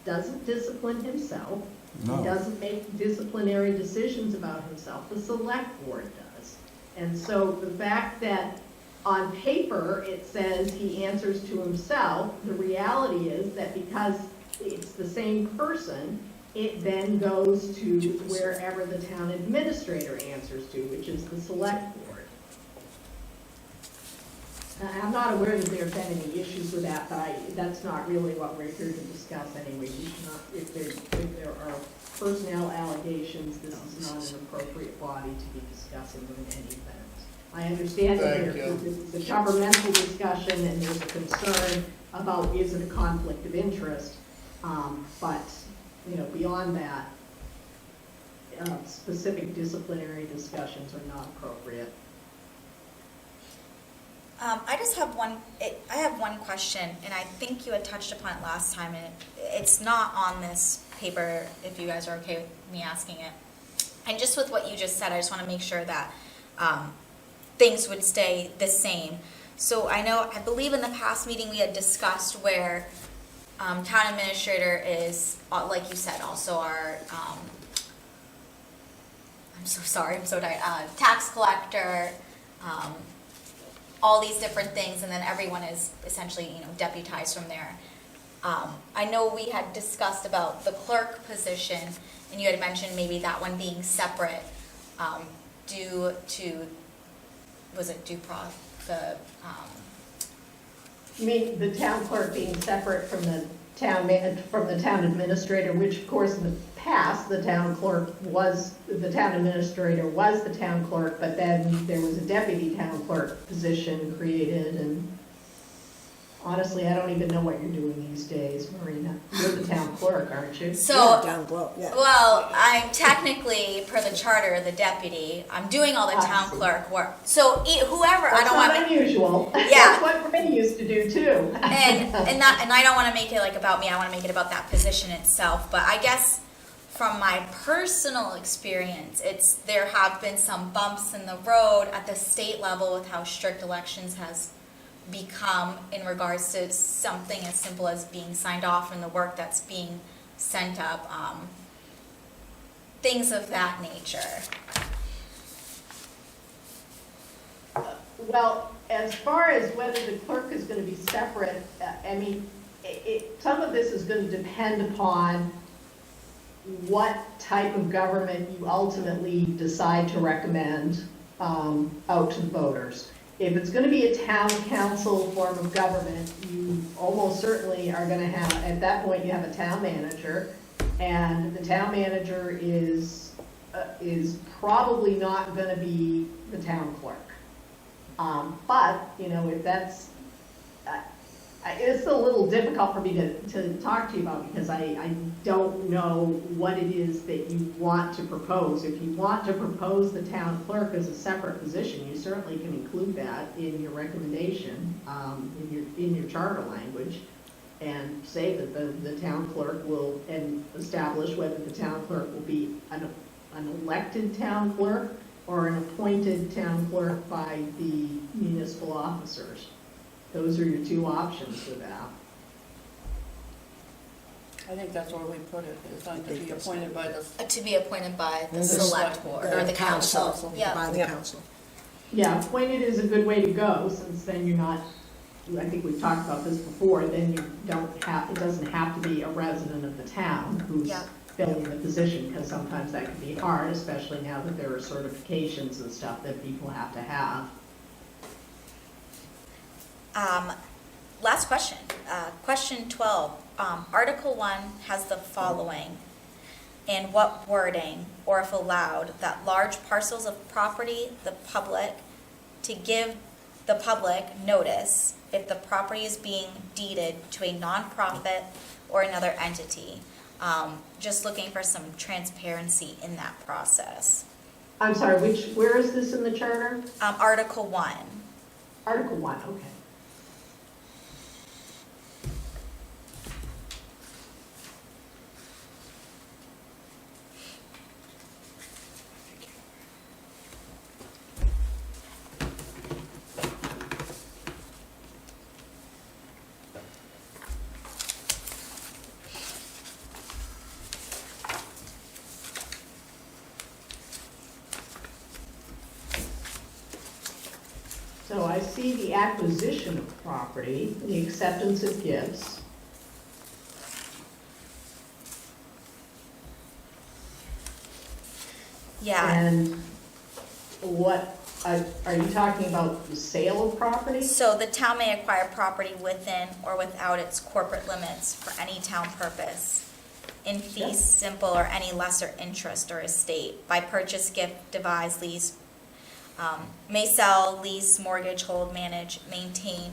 Speaker 5: doesn't discipline himself.
Speaker 6: No.
Speaker 5: He doesn't make disciplinary decisions about himself, the select board does. And so the fact that on paper it says he answers to himself, the reality is that because it's the same person, it then goes to wherever the town administrator answers to, which is the select board. I'm not aware that there have been any issues with that, but that's not really what we're here to discuss anyway. We should not, if there are personnel allegations, this is not an appropriate body to be discussing them in any event. I understand that there's a governmental discussion and there's a concern about is it a conflict of interest, but, beyond that, specific disciplinary discussions are not appropriate.
Speaker 2: I just have I have one question, and I think you had touched upon it last time, and it's not on this paper, if you guys are okay with me asking it. And just with what you just said, I just want to make sure that things would stay the same. So I believe in the past meeting we had discussed where town administrator is, like you said, also our, I'm so sorry, I'm so tired, tax collector, all these different things, and then everyone is essentially, deputized from there. I know we had discussed about the clerk position, and you had mentioned maybe that one being separate, due to, was it
Speaker 5: You mean the town clerk being separate from the town administrator, which of course in the past, the town administrator was the town clerk, but then there was a deputy town clerk position created, and honestly, I don't even know what you're doing these days, Marina. You're the town clerk, aren't you?
Speaker 2: So,
Speaker 3: Down below, yeah.
Speaker 2: well, I'm technically, per the charter, the deputy. I'm doing all the town clerk work. So whoever, I
Speaker 5: That's
Speaker 2: don't want
Speaker 5: not unusual.
Speaker 2: Yeah.
Speaker 5: That's what Brady used to do too.
Speaker 2: and I don't want to make it like about me. I want to make it about that position itself. But I guess from my personal experience, there have been some bumps in the road at the state level with how strict elections has become in regards to something as simple as being signed off and the work that's being sent up, things of that nature.
Speaker 5: Well, as far as whether the clerk is going to be separate, some of this is going to depend upon what type of government you ultimately decide to recommend out to the voters. If it's going to be a town council form of government, you almost certainly are going to have, at that point, you have a town manager, and the town manager is is probably not gonna be the town clerk. But, you know, if that's, it's a little difficult for me to talk to you about, because I don't know what it is that you want to propose. If you want to propose the town clerk as a separate position, you certainly can include that in your recommendation, in your charter language, and say that the town clerk will, and establish whether the town clerk will be an elected town clerk or an appointed town clerk by the municipal officers. Those are your two options for that.
Speaker 4: I think that's where we put it, is on to be appointed by the,
Speaker 2: To be appointed by the
Speaker 3: The
Speaker 2: select board or the council. Yeah.
Speaker 3: By the
Speaker 8: Yep.
Speaker 3: council.
Speaker 5: Yeah, appointed is a good way to go, since then you're not, I think we've talked about this before, then you don't have, it doesn't have to be a resident of the town who's
Speaker 2: Yeah.
Speaker 5: filling the position, because sometimes that can be hard, especially now that there are certifications and stuff that people have to have.
Speaker 2: Last question, question 12. Article 1 has the following: "In what wording, or if allowed, that large parcels of property the public, to give the public notice if the property is being deeded to a nonprofit or another entity." Just looking for some transparency in that process.
Speaker 5: I'm sorry, where is this in the charter?
Speaker 2: Article 1.
Speaker 5: Article 1, okay. So I see the acquisition of property, the acceptance of gifts.
Speaker 2: Yeah.
Speaker 5: And what, are you talking about the sale of property?
Speaker 2: So the town may acquire property within or without its corporate limits for any town purpose, in fee
Speaker 5: Yep.
Speaker 2: simple or any lesser interest or estate, by purchase, gift, devise, lease, may sell, lease, mortgage, hold, manage, maintain,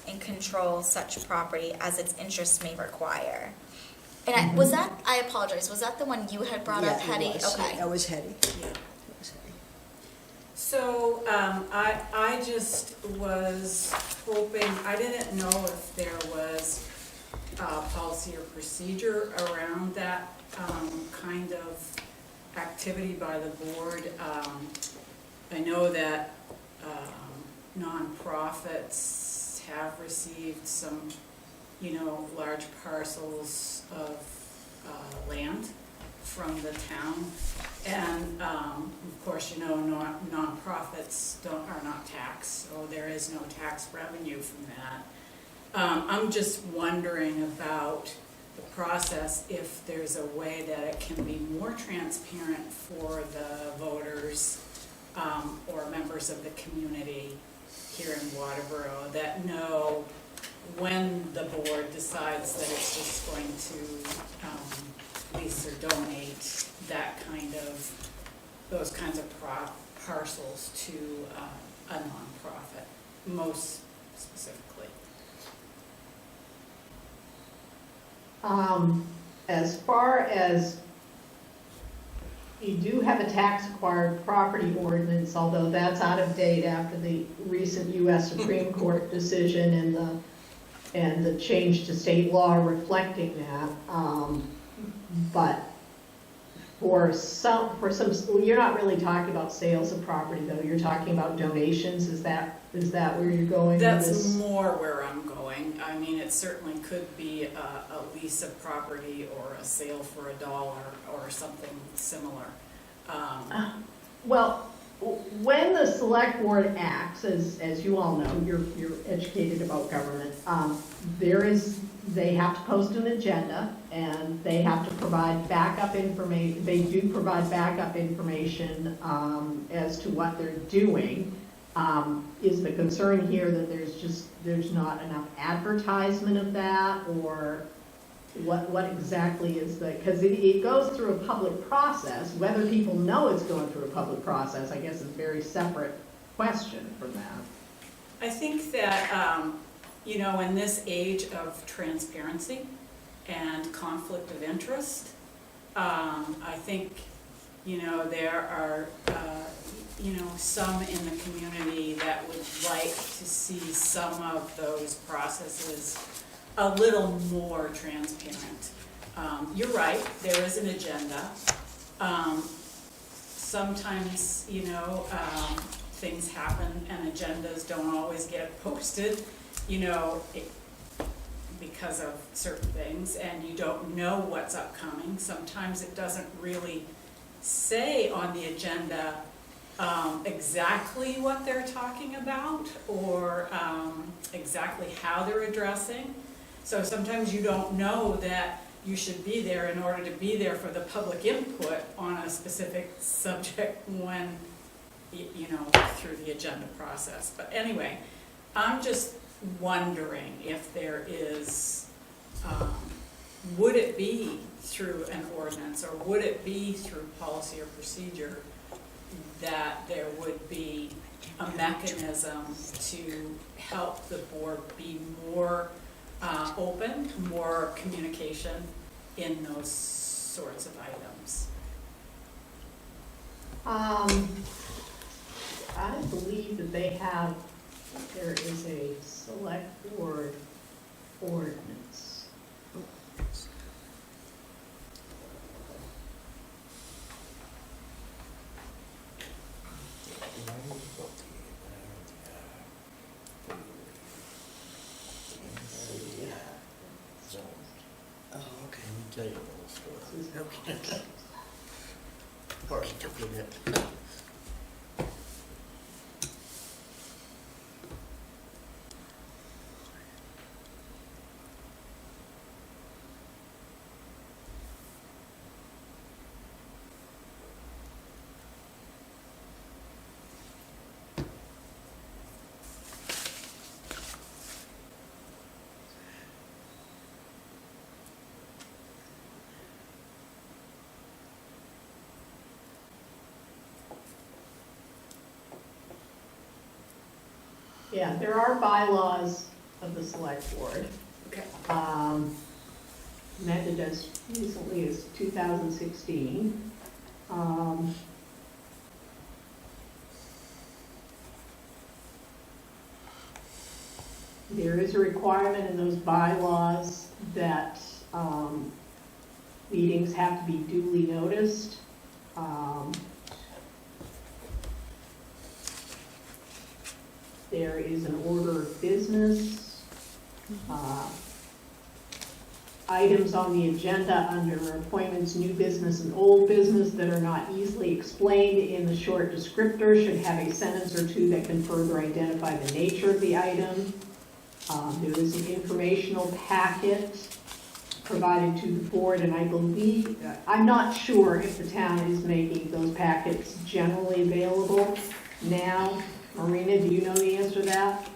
Speaker 2: and control such property as its interest may require. And was that, I apologize, was that the one you had brought up,
Speaker 3: Yeah, it
Speaker 2: Hetty?
Speaker 3: was.
Speaker 2: Okay.
Speaker 3: That was Hetty. That was Hetty.
Speaker 7: So, I just was hoping, I didn't know if there was policy or procedure around that kind of activity by the board. I know that nonprofits have received some, large parcels of land from the town. And, of course, nonprofits are not taxed, so there is no tax revenue from that. I'm just wondering about the process, if there's a way that it can be more transparent for the voters or members of the community here in Waterboro that know when the board decides that it's just going to lease or donate those kinds of parcels to a nonprofit, most specifically.
Speaker 5: As far as, you do have a tax-acquired property ordinance, although that's out of date after the recent U.S. Supreme Court decision and the change to state law reflecting that. But for some, you're not really talking about sales of property, though. You're talking about donations. Is that where you're going with
Speaker 7: That's
Speaker 5: this?
Speaker 7: more where I'm going. I mean, it certainly could be a lease of property or a sale for $1 or something similar.
Speaker 5: Well, when the select board acts, as you all know, you're educated about government, they have to post an agenda, and they have to provide backup information. They do provide backup information as to what they're doing. Is the concern here that there's not enough advertisement of that, or? what exactly is the, because it goes through a public process. Whether people know it's going through a public process, I guess is a very separate question from that.
Speaker 7: I think that, you know, in this age of transparency and conflict of interest, I think, you know, there are, you know, some in the community that would like to see some of those processes a little more transparent. You're right, there is an agenda. Sometimes, you know, things happen and agendas don't always get posted, you know, because of certain things, and you don't know what's upcoming. Sometimes it doesn't really say on the agenda exactly what they're talking about or exactly how they're addressing. So sometimes you don't know that you should be there in order to be there for the public input on a specific subject when, you know, through the agenda process. But anyway, I'm just wondering if there is, would it be through an ordinance or would it be through policy or procedure that there would be a mechanism to help the board be more open, more communication in those sorts of items?
Speaker 5: I believe that they have, there is a select board ordinance.
Speaker 1: Oh, okay. Let me tell you a little story. Okay. Or forget.
Speaker 5: Yeah, there are bylaws of the select board.
Speaker 7: Okay.
Speaker 5: Amended as recently as 2016. There is a requirement in those bylaws that meetings have to be duly noticed. There is an order of business. Items on the agenda under appointments, new business and old business that are not easily explained in the short descriptor should have a sentence or two that can further identify the nature of the item. There is an informational packet provided to the board, and I believe, I'm not sure if the town is making those packets generally available now. Marina, do you know the answer to that?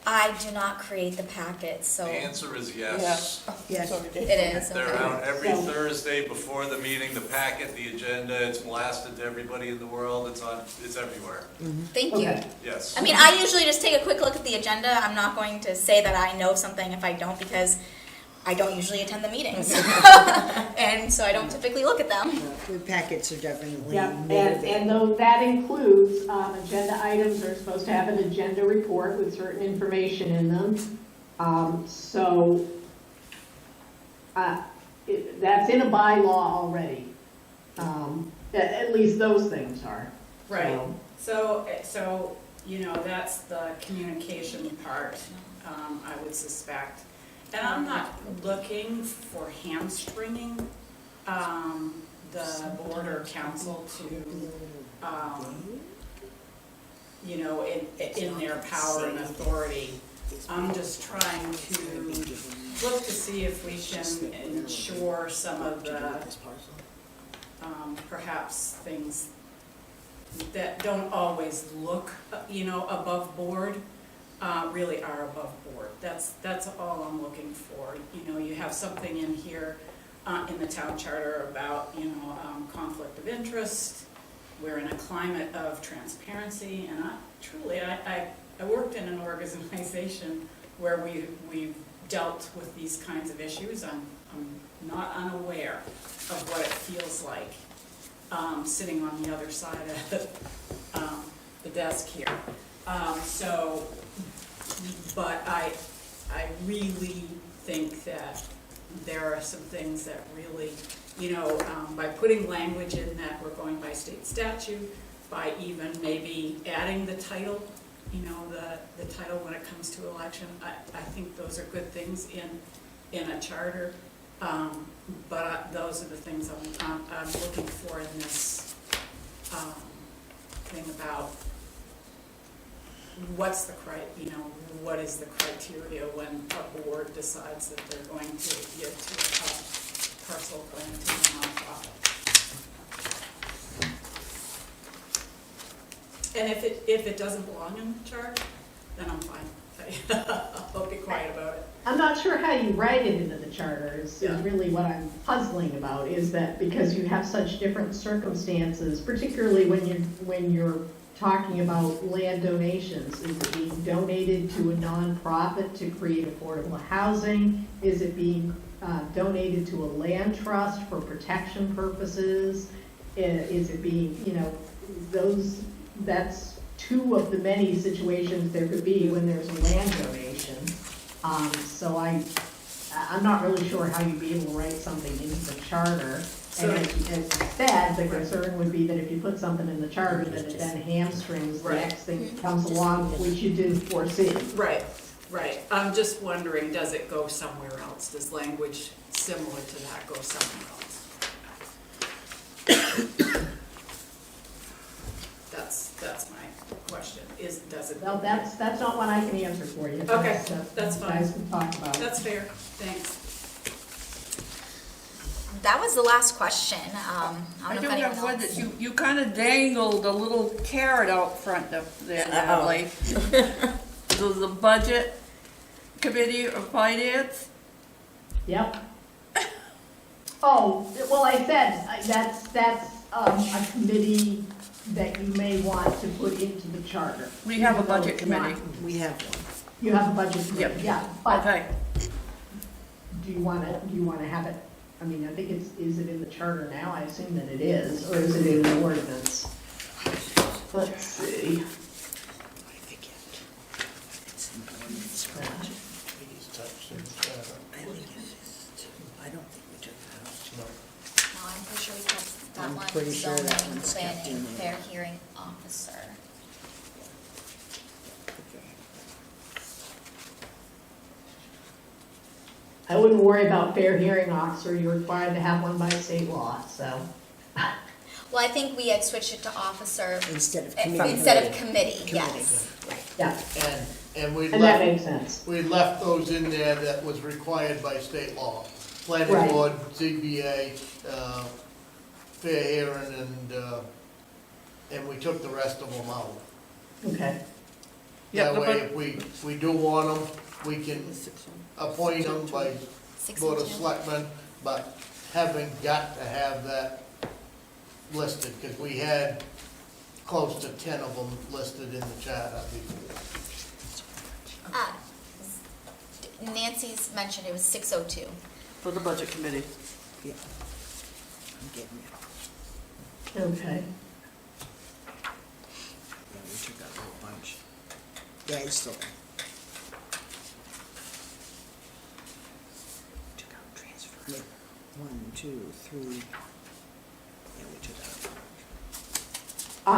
Speaker 2: I do not create the packet, so
Speaker 9: The
Speaker 2: it
Speaker 9: answer is yes.
Speaker 3: Yes.
Speaker 2: is.
Speaker 9: They're
Speaker 2: Okay.
Speaker 9: out every
Speaker 5: So-
Speaker 9: Thursday before the meeting, the packet, the agenda, it's blasted to everybody in the world, it's everywhere.
Speaker 2: Thank you.
Speaker 5: Okay.
Speaker 9: Yes.
Speaker 2: I mean, I usually just take a quick look at the agenda. I'm not going to say that I know something if I don't, because I don't usually attend the meetings. And so I don't typically look at them.
Speaker 3: The packets are definitely
Speaker 5: Yeah,
Speaker 3: motivated.
Speaker 5: and though that includes, agenda items are supposed to have an agenda report with certain information in them. That's in a bylaw already. At least those things are.
Speaker 7: Right. So, you know, that's the communication part, I would suspect. And I'm not looking for hamstringing, the board or council to, you know, in their power and authority. I'm just trying to look to see if we can ensure some of the, perhaps things that don't always look, you know, above board, really are above board. That's all I'm looking for. You know, you have something in here in the town charter about, you know, conflict of interest. We're in a climate of transparency, and I worked in an organization where we've dealt with these kinds of issues. I'm not unaware of what it feels like sitting on the other side of the desk here. But I really think that there are some things that really, you know, by putting language in that we're going by state statute, by even maybe adding the title, you know, the title when it comes to election, I think those are good things in a charter. But those are the things I'm looking for in this thing about what is the criteria when a board decides that they're going to give to a parcel of land to a nonprofit. And if it doesn't belong in the chart, then I'm fine. I'll be quiet about it.
Speaker 5: I'm not sure how you write it into the charter is
Speaker 7: Yeah.
Speaker 5: really what I'm puzzling about, is that because you have such different circumstances, particularly when you're talking about land donations. Is it being donated to a nonprofit to create affordable housing? Is it being donated to a land trust for protection purposes? Is it being, you know, that's two of the many situations there could be when there's a land donation. So I'm not really sure how you'd be able to write something into the charter. And as you said, the concern would be that if you put something in the charter, that it then hamstrings the
Speaker 7: Right.
Speaker 5: next thing that comes along, which you didn't foresee.
Speaker 7: Right. I'm just wondering, does it go somewhere else? Does language similar to that go somewhere else? That's my question. Does it?
Speaker 5: Well, that's not one I can answer for you.
Speaker 7: Okay, that's
Speaker 5: You
Speaker 7: fine.
Speaker 5: guys can talk about it.
Speaker 7: That's fair. Thanks.
Speaker 2: That was the last question. I
Speaker 4: I
Speaker 2: don't
Speaker 4: do
Speaker 2: know if anyone
Speaker 4: have one
Speaker 2: else.
Speaker 4: that you kind of dangled a little carrot out front of there, Natalie. The budget committee of finance.
Speaker 5: Yep. Oh, well, I said, that's a committee that you may want to put into the charter.
Speaker 4: We have a
Speaker 5: Even though
Speaker 4: budget
Speaker 5: it's not-
Speaker 4: committee.
Speaker 3: We have one.
Speaker 5: You have a budget committee,
Speaker 4: Yep.
Speaker 5: yeah, but
Speaker 4: Okay.
Speaker 5: do you wanna have it, I mean, I think is it in the charter now? I assume that it is, or is it in the ordinance? Let's see.
Speaker 2: No, I'm pretty sure we kept that
Speaker 3: I'm
Speaker 2: one.
Speaker 3: pretty sure that
Speaker 2: Zoning,
Speaker 3: one's kept
Speaker 2: planning,
Speaker 3: in there.
Speaker 2: fair hearing officer.
Speaker 5: I wouldn't worry about fair hearing officer, you're required to have one by state law, so.
Speaker 2: Well, I think we had switched it to officer
Speaker 3: Instead of
Speaker 2: eh,
Speaker 3: committee.
Speaker 2: instead of committee,
Speaker 3: Committee.
Speaker 2: yes.
Speaker 3: Right.
Speaker 5: Yeah,
Speaker 1: And we
Speaker 5: and that
Speaker 1: left,
Speaker 5: makes sense.
Speaker 1: we left those in there that was required by state law. Planning
Speaker 5: Right.
Speaker 1: board, ZBA, fair hearing, and we took the rest of them out.
Speaker 5: Okay.
Speaker 4: Yeah,
Speaker 1: That
Speaker 4: the
Speaker 1: way, if we do want them, we can appoint them by Board of
Speaker 2: 602.
Speaker 1: Selectmen, but haven't got to have that listed, because we had close to 10 of them listed in the charter before.
Speaker 2: Nancy's mentioned it was 602.
Speaker 4: For the budget committee.
Speaker 3: Yeah. I'm getting it.
Speaker 5: Okay.
Speaker 3: Yeah, we took out a whole bunch. Yeah, it's still there. Took out transfer. Yeah. 1, 2, 3. Yeah, we took out a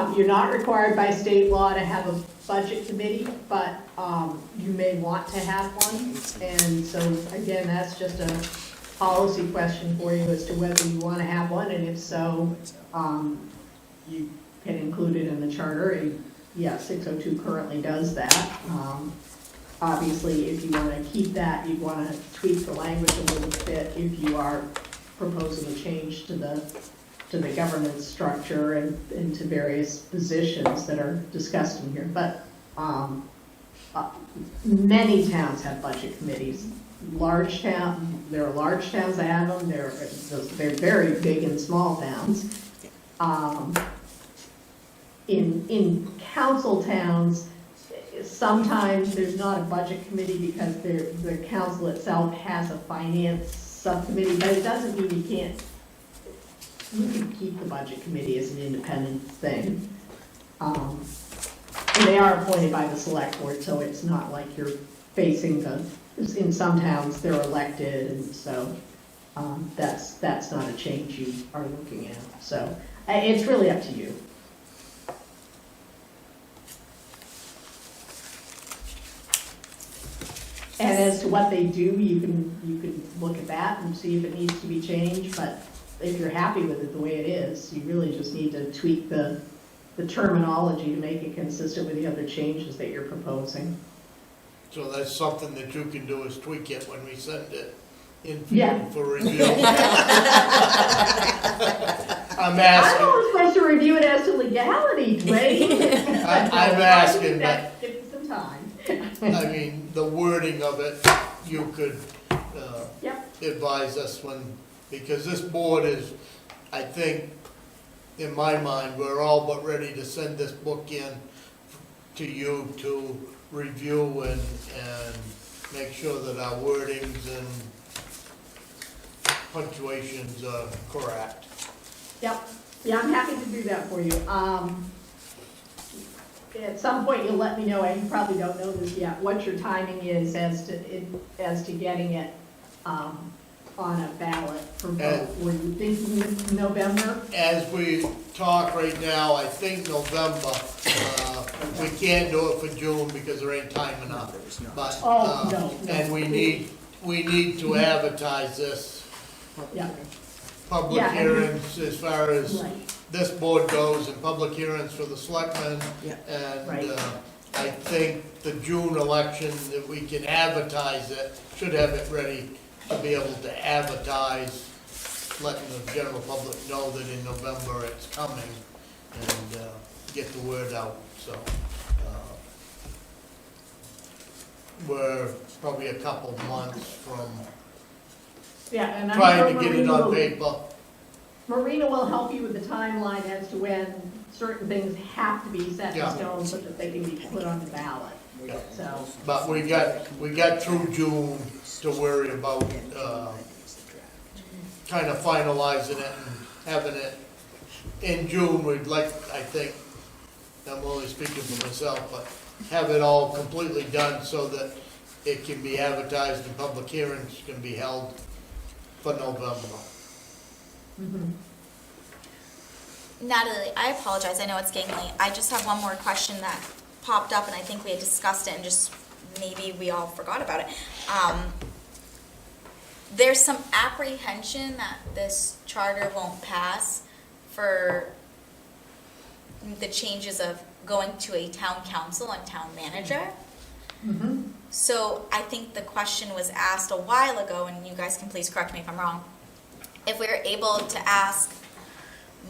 Speaker 3: bunch.
Speaker 5: You're not required by state law to have a budget committee, but you may want to have one. And so, again, that's just a policy question for you as to whether you want to have one, and if so, you can include it in the charter. And yeah, 602 currently does that. Obviously, if you want to keep that, you'd want to tweak the language a little bit if you are proposing a change to the governance structure and to various positions that are discussed in here. But Many towns have budget committees. There are large towns that have them, they're very big in small towns. In council towns, sometimes there's not a budget committee because the council itself has a finance subcommittee, but it doesn't mean you can't, you can keep the budget committee as an independent thing. And they are appointed by the select board, so it's not like you're facing in some towns, they're elected, and so, that's not a change you are looking at. So, it's really up to you. And as to what they do, you can look at that and see if it needs to be changed, but if you're happy with it the way it is, you really just need to tweak the terminology to make it consistent with the other changes that you're proposing.
Speaker 1: So that's something that you can do, is tweak it when we send it in
Speaker 5: Yeah.
Speaker 1: for review. I'm
Speaker 5: I'm
Speaker 1: asking,
Speaker 5: only supposed to review it as to legality, Dwayne.
Speaker 1: I'm asking,
Speaker 5: That give me some time.
Speaker 1: I mean, the wording of it, you could,
Speaker 5: Yep.
Speaker 1: advise us when, because this board is, I think, in my mind, we're all but ready to send this book in to you to review and make sure that our wordings and punctuations are correct.
Speaker 5: Yep, yeah, I'm happy to do that for you. At some point, you'll let me know, and you probably don't know this yet, what your timing is as to getting it, on a ballot for vote. Were you thinking November?
Speaker 1: As we talk right now, I think November, we can't do it for June because there ain't time enough. But,
Speaker 5: Oh, no.
Speaker 1: and we need to advertise this,
Speaker 5: Yeah,
Speaker 1: public
Speaker 5: Yeah, and-
Speaker 1: hearings as far as
Speaker 5: right.
Speaker 1: this board goes, and public hearings for the selectmen.
Speaker 3: Yeah.
Speaker 1: And,
Speaker 5: Right.
Speaker 1: I think the June election, that we can advertise it, should have it ready to be able to advertise, letting the general public know that in November it's coming, and, get the word out, so. We're probably a couple months from
Speaker 5: Yeah, and I'm
Speaker 1: trying
Speaker 5: sure
Speaker 1: to get it
Speaker 5: Marina
Speaker 1: on
Speaker 5: will-
Speaker 1: paper.
Speaker 5: Marina will help you with the timeline as to when certain things have to be set in
Speaker 1: Yeah.
Speaker 5: stone so that they can be put on the ballot. So,
Speaker 1: But we got through June to worry about, kind of finalizing it and having it in June. We'd like, I think, I'm only speaking for myself, but have it all completely done so that it can be advertised and public hearings can be held for November.
Speaker 2: Natalie, I apologize, I know it's getting late. I just have one more question that popped up, and I think we had discussed it, and just maybe we all forgot about it. There's some apprehension that this charter won't pass for the changes of going to a town council and town manager. So I think the question was asked a while ago, and you guys can please correct me if I'm wrong, if we were able to ask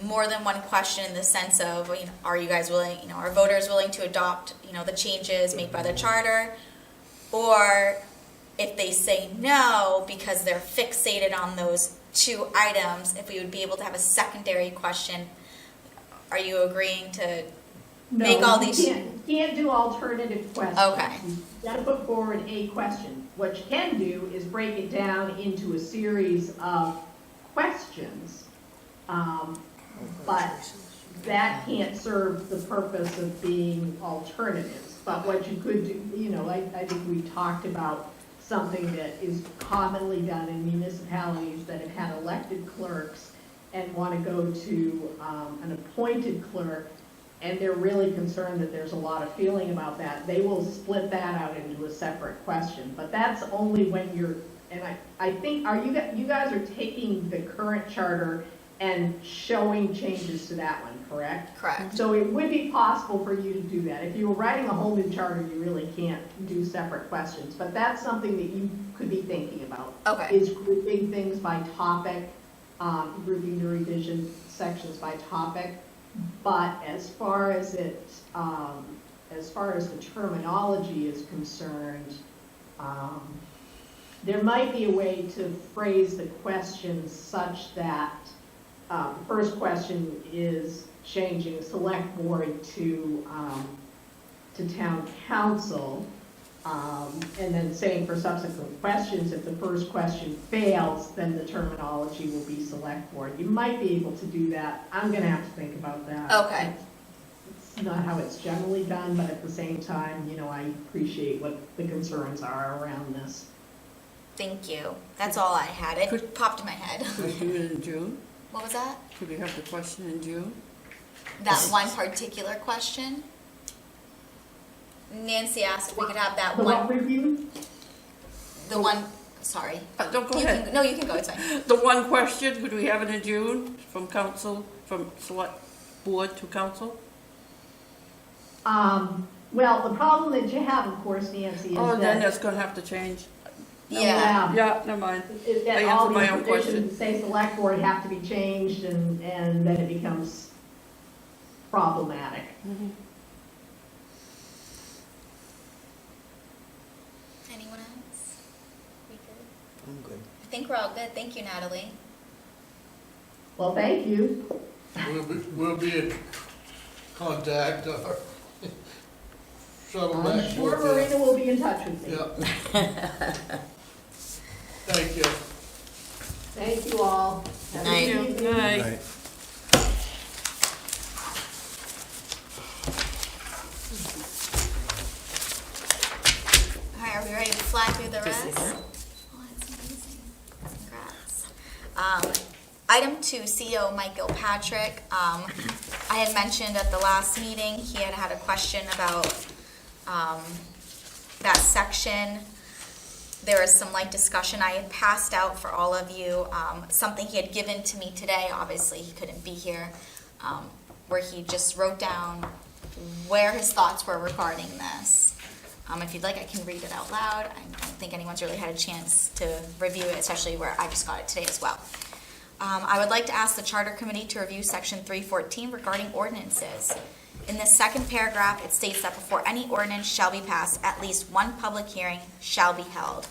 Speaker 2: more than one question in the sense of, you know, are you guys willing, you know, are voters willing to adopt, you know, the changes made by the charter? Or if they say no because they're fixated on those two items, if we would be able to have a secondary question, are you agreeing to make all
Speaker 5: no,
Speaker 2: these?
Speaker 5: you can't do alternative questions.
Speaker 2: Okay.
Speaker 5: You gotta put forward a question. What you can do is break it down into a series of questions. But that can't serve the purpose of being alternatives. But what you could do, you know, I think we talked about something that is commonly done in municipalities that have had elected clerks and want to go to an appointed clerk, and they're really concerned that there's a lot of feeling about that. They will split that out into a separate question. But that's only when you're, and I think, you guys are taking the current charter and showing changes to that one, correct?
Speaker 2: Correct.
Speaker 5: So it would be possible for you to do that. If you were writing a whole new charter, you really can't do separate questions. But that's something that you could be thinking about.
Speaker 2: Okay.
Speaker 5: Is grouping things by topic, grouping the revision sections by topic. But as far as as far as the terminology is concerned, there might be a way to phrase the question such that the first question is changing select board to town council, and then saying for subsequent questions, if the first question fails, then the terminology will be select board. You might be able to do that. I'm gonna have to think about that.
Speaker 2: Okay.
Speaker 5: It's not how it's generally done, but at the same time, you know, I appreciate what the concerns are around this.
Speaker 2: Thank you. That's all I had. It popped in my head.
Speaker 4: Could we do it in June?
Speaker 2: What was that?
Speaker 4: Could we have the question in June?
Speaker 2: That one particular question? Nancy asked if we could have that
Speaker 5: The what
Speaker 2: one,
Speaker 5: review?
Speaker 2: the one, sorry.
Speaker 4: Don't go
Speaker 2: You
Speaker 4: ahead.
Speaker 2: can, no, you can go, it's fine.
Speaker 4: The one question, could we have it in June from council, from select board to council?
Speaker 5: Well, the problem that you have, of course, Nancy, is
Speaker 4: Oh, then
Speaker 5: that.
Speaker 4: that's gonna have to change.
Speaker 2: Yeah.
Speaker 4: Yeah, never mind. I
Speaker 5: All
Speaker 4: answered my
Speaker 5: these
Speaker 4: own
Speaker 5: provisions say select board have to be changed, and then it becomes problematic.
Speaker 2: Anyone else? We good?
Speaker 8: I'm good.
Speaker 2: I think we're all good. Thank you, Natalie.
Speaker 5: Well, thank you.
Speaker 1: We'll be in contact, or shuttle
Speaker 5: I'm
Speaker 1: back.
Speaker 5: sure
Speaker 1: with you.
Speaker 5: Marina will be in touch with me.
Speaker 1: Yeah. Thank you.
Speaker 5: Thank you all. Have a
Speaker 8: Night.
Speaker 5: good evening.
Speaker 4: Night.
Speaker 2: All right, are we ready to fly through the rest? Oh, that's amazing. Congrats. Item 2, CEO Mike Gilpatrick. I had mentioned at the last meeting, he had had a question about that section. There was some light discussion I had passed out for all of you, something he had given to me today, obviously he couldn't be here, where he just wrote down where his thoughts were regarding this. If you'd like, I can read it out loud. I don't think anyone's really had a chance to review it, especially where I just got it today as well. I would like to ask the Charter Committee to review Section 314 regarding ordinances. In the second paragraph, it states that before any ordinance shall be passed, at least one public hearing shall be held.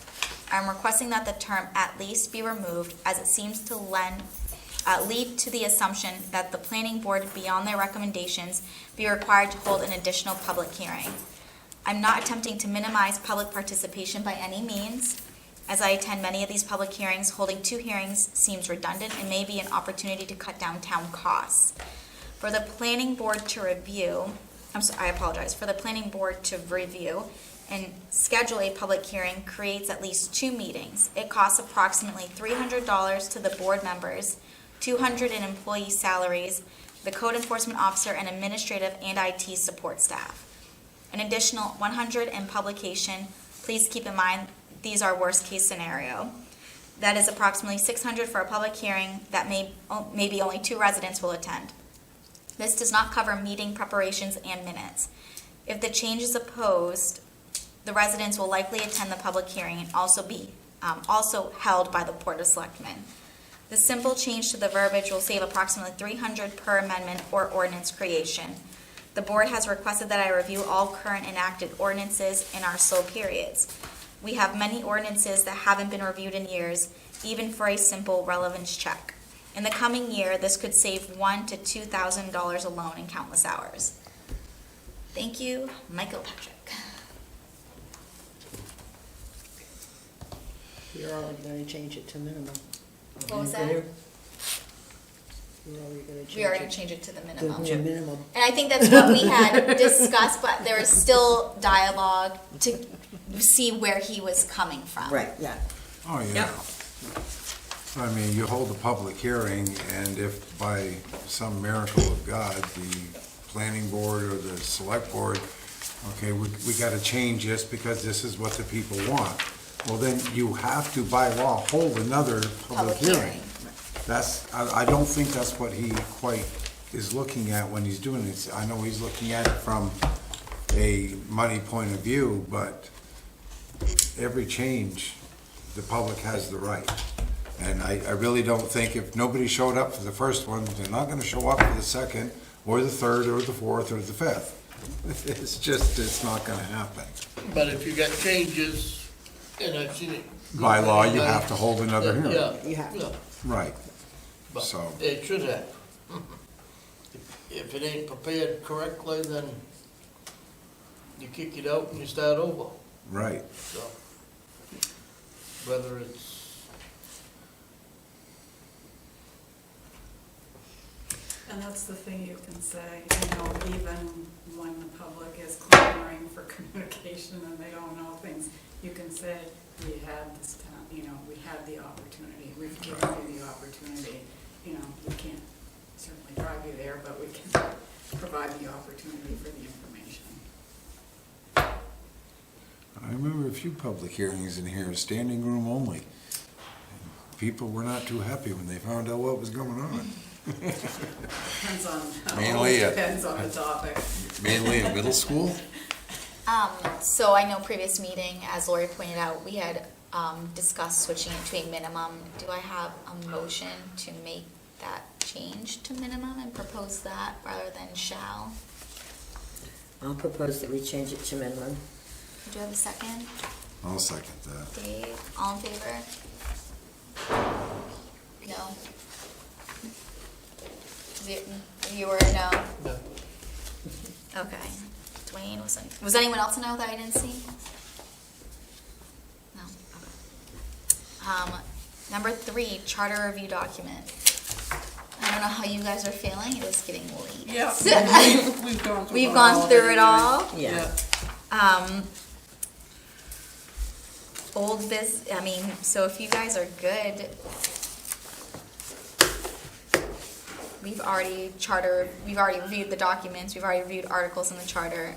Speaker 2: I'm requesting that the term "at least" be removed, as it seems to lead to the assumption that the planning board, beyond their recommendations, be required to hold an additional public hearing. I'm not attempting to minimize public participation by any means. As I attend many of these public hearings, holding 2 hearings seems redundant and may be an opportunity to cut down town costs. For the planning board to review, for the planning board to review and schedule a public hearing creates at least 2 meetings. It costs approximately $300 to the board members, $200 in employee salaries, the code enforcement officer, and administrative and IT support staff. An additional $100 in publication. Please keep in mind, these are worst case scenario. That is approximately $600 for a public hearing that maybe only 2 residents will attend. This does not cover meeting preparations and minutes. If the change is opposed, the residents will likely attend the public hearing and also be held by the Board of Selectmen. The simple change to the verbiage will save approximately $300 per amendment or ordinance creation. The board has requested that I review all current enacted ordinances in our slow periods. We have many ordinances that haven't been reviewed in years, even for a simple relevance check. In the coming year, this could save $1,000 to $2,000 alone in countless hours. Thank you, Michael Patrick.
Speaker 8: You're already gonna change it to minimum.
Speaker 2: What was that?
Speaker 8: You're already gonna change it.
Speaker 2: We are going to change it to the minimum.
Speaker 8: To minimum.
Speaker 2: And I think that's what we had discussed, but there is still dialogue to see where he was coming from.
Speaker 8: Right, yeah.
Speaker 6: Oh, yeah. I mean, you hold a public hearing, and if by some miracle of God, the planning board or the select board, okay, we gotta change this because this is what the people want. Well, then you have to, by law, hold another public hearing. I don't think that's what he quite is looking at when he's doing it. I know he's looking at it from a money point of view, but every change, the public has the right. And I really don't think if nobody showed up for the first one, they're not gonna show up for the second, or the third, or the fourth, or the fifth. It's just, it's not gonna happen.
Speaker 1: But if you got changes, and I've seen it. go
Speaker 6: By law,
Speaker 1: many
Speaker 6: you have
Speaker 1: times,
Speaker 6: to hold another hearing.
Speaker 1: Yeah.
Speaker 3: You have to.
Speaker 1: yeah,
Speaker 6: Right.
Speaker 1: but
Speaker 6: So-
Speaker 1: it should have. If it ain't prepared correctly, then you kick it out and you start over,
Speaker 6: Right.
Speaker 1: so. Whether it's,
Speaker 7: And that's the thing you can say, even when the public is clamoring for communication and they don't know things, you can say, we had this time, we had the opportunity, we've given you the opportunity. We can't certainly drive you there, but we can provide the opportunity for the information.
Speaker 6: I remember a few public hearings in here, standing room only. People were not too happy when they found out what was going on.
Speaker 7: Depends on,
Speaker 6: Mainly,
Speaker 7: depends on the topic.
Speaker 6: Mainly in middle school?
Speaker 2: So I know previous meeting, as Lori pointed out, we had discussed switching it to a minimum. Do I have a motion to make that change to minimum and propose that rather than shall?
Speaker 8: I'll propose that we change it to minimum.
Speaker 2: Do you have a second?
Speaker 6: I'll second that.
Speaker 2: Dave, all in favor? No? You were a no?
Speaker 1: no.
Speaker 2: Okay. Dwayne was anyone else a no that I didn't see? No, okay. Number 3, charter review document. I don't know how you guys are feeling, it is getting late.
Speaker 4: Yeah, we've gone through
Speaker 2: We've
Speaker 4: it
Speaker 2: gone
Speaker 4: all
Speaker 2: through it
Speaker 4: anyway.
Speaker 2: all.
Speaker 8: Yeah.
Speaker 2: Old biz, so if you guys are good, we've already reviewed the documents, we've already reviewed articles in the charter.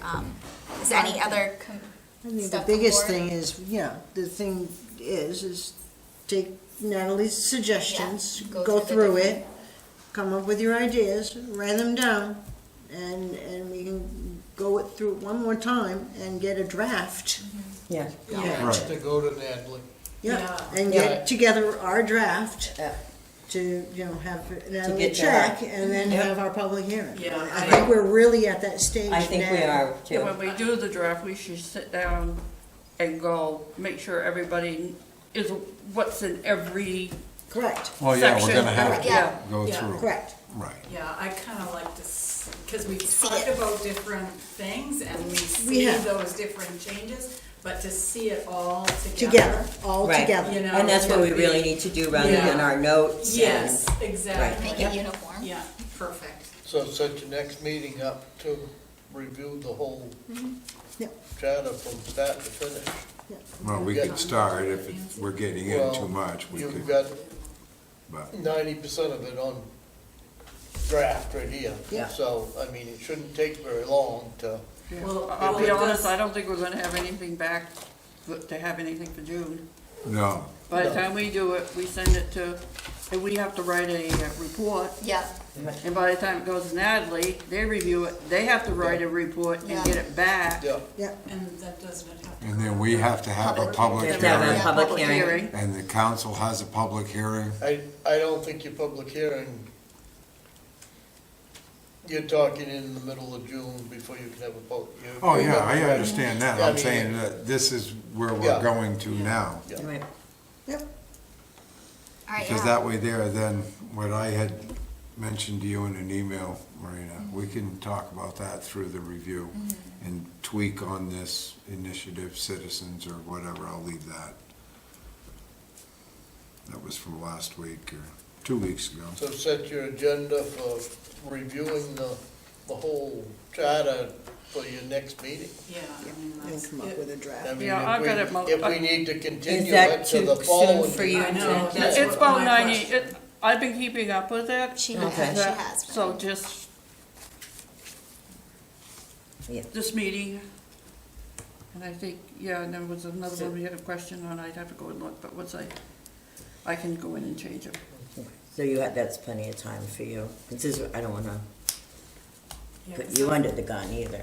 Speaker 2: Is there any other
Speaker 3: I think the
Speaker 2: stuff
Speaker 3: biggest
Speaker 2: before?
Speaker 3: thing is, the thing is take Natalie's suggestions,
Speaker 2: Yeah, go
Speaker 3: go
Speaker 2: through the
Speaker 3: through
Speaker 2: different-
Speaker 3: it, come up with your ideas, write them down, and we can go it through one more time and get a draft.
Speaker 8: Yeah.
Speaker 1: Yeah,
Speaker 6: Right.
Speaker 1: to go to Natalie.
Speaker 3: Yeah,
Speaker 7: Yeah.
Speaker 3: and
Speaker 1: Yeah.
Speaker 3: get together our draft
Speaker 8: Yeah.
Speaker 3: to, have Natalie
Speaker 8: get
Speaker 3: check,
Speaker 8: that.
Speaker 3: and then
Speaker 8: Yep.
Speaker 3: have our public hearing.
Speaker 7: Yeah,
Speaker 3: I
Speaker 7: I-
Speaker 3: think we're really at that stage now.
Speaker 8: I think we are
Speaker 4: Yeah,
Speaker 8: too.
Speaker 4: when we do the draft, we should sit down and go, make sure everybody is, what's in every
Speaker 3: Correct,
Speaker 6: Well, yeah, we're
Speaker 4: section.
Speaker 6: gonna have to
Speaker 2: Yeah.
Speaker 6: go
Speaker 7: Yeah.
Speaker 6: through.
Speaker 3: correct.
Speaker 6: Right.
Speaker 7: Yeah, I kind of like to, because we've
Speaker 2: See
Speaker 7: talked
Speaker 2: it.
Speaker 7: about different things and we
Speaker 3: We
Speaker 7: see
Speaker 3: have.
Speaker 7: those different changes, but to see it all
Speaker 3: Together, all
Speaker 8: Right.
Speaker 3: together.
Speaker 7: You know,
Speaker 8: And that's what we
Speaker 7: would
Speaker 8: really
Speaker 7: be-
Speaker 8: need to do rather
Speaker 7: Yeah.
Speaker 8: than our notes. and-
Speaker 7: Yes, exactly.
Speaker 2: Make it uniform?
Speaker 7: Yeah, perfect.
Speaker 1: So set your next meeting up to review the whole
Speaker 3: Yep.
Speaker 1: charter from start to finish.
Speaker 6: Well, we could start if we're getting in too
Speaker 1: Well,
Speaker 6: much, we
Speaker 1: You've
Speaker 6: could,
Speaker 1: got
Speaker 6: but,
Speaker 1: 90% of it on draft right here.
Speaker 3: Yeah.
Speaker 1: So, it shouldn't take very long to,
Speaker 7: Well,
Speaker 4: I'll be
Speaker 7: well, it
Speaker 4: honest,
Speaker 7: does-
Speaker 4: I don't think we're gonna have anything back, to have anything for June.
Speaker 6: no.
Speaker 4: By the
Speaker 1: No.
Speaker 4: time we do it, we send it to, and we have to write a report,
Speaker 2: Yeah,
Speaker 4: and by the time it goes to Natalie, they review it, they have to write a report and
Speaker 2: Yeah.
Speaker 4: get it back.
Speaker 1: yeah.
Speaker 3: Yeah,
Speaker 7: And that doesn't have to.
Speaker 6: And then we have to have a public
Speaker 8: We have to have a
Speaker 6: hearing,
Speaker 8: public hearing.
Speaker 6: and the council has a public hearing.
Speaker 1: I don't think your public hearing, you're talking in the middle of June before you can have a vote.
Speaker 6: Oh, yeah, I understand that,
Speaker 1: Yeah, I
Speaker 6: I'm
Speaker 1: mean,
Speaker 6: saying that this is where we're
Speaker 1: Yeah.
Speaker 6: going to now.
Speaker 1: Yeah.
Speaker 8: Right.
Speaker 3: yep,
Speaker 2: all right,
Speaker 6: Because
Speaker 2: yeah.
Speaker 6: that way there, then, what I had mentioned to you in an email, Marina, we can talk about that through the review and tweak on this initiative, citizens, or whatever, I'll leave that. That was from last week, or 2 weeks ago.
Speaker 1: So set your agenda for reviewing the whole charter for your next meeting.
Speaker 7: Yeah,
Speaker 3: and
Speaker 7: that's
Speaker 3: come up
Speaker 7: it.
Speaker 3: with a draft.
Speaker 4: Yeah, I've got it
Speaker 1: If we need to continue
Speaker 8: that
Speaker 1: it to the
Speaker 8: too
Speaker 1: following.
Speaker 8: soon for you
Speaker 7: I know,
Speaker 8: to?
Speaker 7: that's
Speaker 4: It's
Speaker 7: what
Speaker 4: about
Speaker 7: my
Speaker 4: 90,
Speaker 7: question-
Speaker 4: I've been keeping up with it.
Speaker 2: She
Speaker 8: Okay.
Speaker 2: has, she has. been.
Speaker 4: So just
Speaker 8: Yeah.
Speaker 4: this meeting, and I think, yeah, and there was another one we had a question on, I'd have to go and look, but I can go in and change it.
Speaker 8: So that's plenty of time for you. I don't wanna
Speaker 7: Yeah,
Speaker 8: put
Speaker 7: 'cause
Speaker 8: you under the gun either.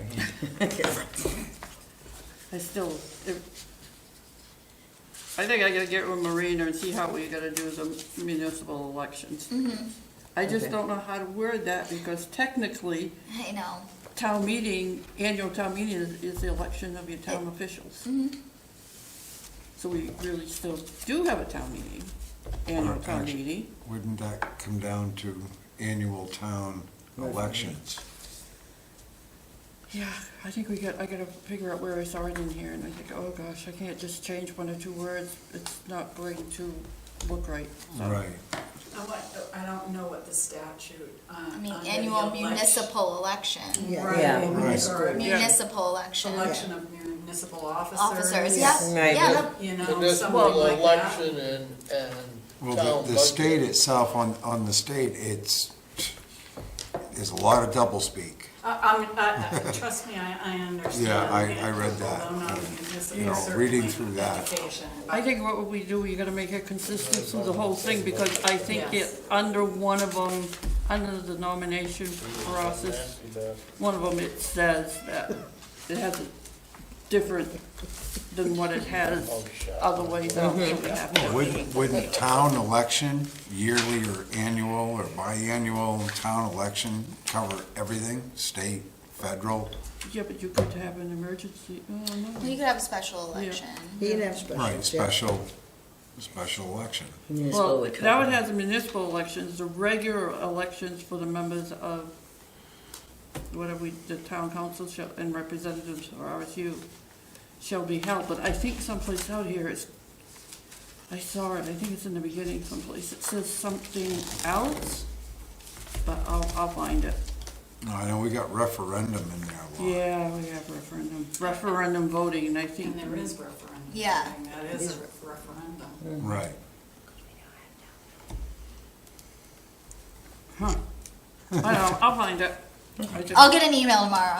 Speaker 4: I think I gotta get with Marina and see how we gotta do the municipal elections. I just
Speaker 8: Okay.
Speaker 4: don't know how to word that, because technically,
Speaker 2: I know.
Speaker 4: town meeting, annual town meeting is the election of your town officials. So we really still do have a town meeting, annual town
Speaker 6: Actually-
Speaker 4: meeting.
Speaker 6: Wouldn't that come down to annual town elections?
Speaker 4: Yeah, I think I gotta figure out where I saw it in here, and I think, oh gosh, I can't just change one or two words, it's not going to look right. So-
Speaker 6: Right.
Speaker 7: I don't know what the statute,
Speaker 2: I mean,
Speaker 7: under the
Speaker 2: annual
Speaker 7: election-
Speaker 2: municipal election,
Speaker 3: Yeah.
Speaker 7: Right,
Speaker 8: Yeah.
Speaker 6: Right.
Speaker 7: or
Speaker 2: municipal election,
Speaker 7: election of municipal officers.
Speaker 2: officers,
Speaker 3: Yeah.
Speaker 2: yeah,
Speaker 8: Right.
Speaker 2: yeah,
Speaker 7: You know,
Speaker 1: Municipal
Speaker 7: something like that.
Speaker 1: election and
Speaker 6: Well,
Speaker 1: town
Speaker 6: the
Speaker 1: budget.
Speaker 6: state itself, on the state, there's a lot of doublespeak.
Speaker 7: Trust me, I understand.
Speaker 6: Yeah, I read that.
Speaker 7: Although not municipal,
Speaker 6: You know,
Speaker 7: certainly
Speaker 6: reading through that.
Speaker 7: education,
Speaker 4: I
Speaker 7: but-
Speaker 4: think what would we do, we gotta make it consistent through the whole thing, because I think
Speaker 7: Yes.
Speaker 4: it, under one of them, under the nomination process, one of them, it says that it has a different than what it has other ways out, so we have to.
Speaker 6: Wouldn't town election, yearly or annual or biannual town election cover everything? State, federal?
Speaker 4: Yeah, but you could have an emergency, oh, no.
Speaker 2: you could have a special election.
Speaker 3: You can have special.
Speaker 6: Right, special election.
Speaker 8: Municipal
Speaker 4: Well,
Speaker 8: would
Speaker 4: now it
Speaker 8: cover.
Speaker 4: has the municipal elections, the regular elections for the members of, the town council shall, and representatives or RSU shall be held, but I think someplace out here I saw it, I think it's in the beginning someplace, it says something else, but I'll find it.
Speaker 6: No, I know we got referendum in there a lot.
Speaker 4: Yeah, we have referendum voting, and I think.
Speaker 7: And there is referendum.
Speaker 2: Yeah.
Speaker 7: voting. That is a referendum.
Speaker 6: Right.
Speaker 4: Huh. I know, I'll find it. I just-
Speaker 2: I'll get an email tomorrow.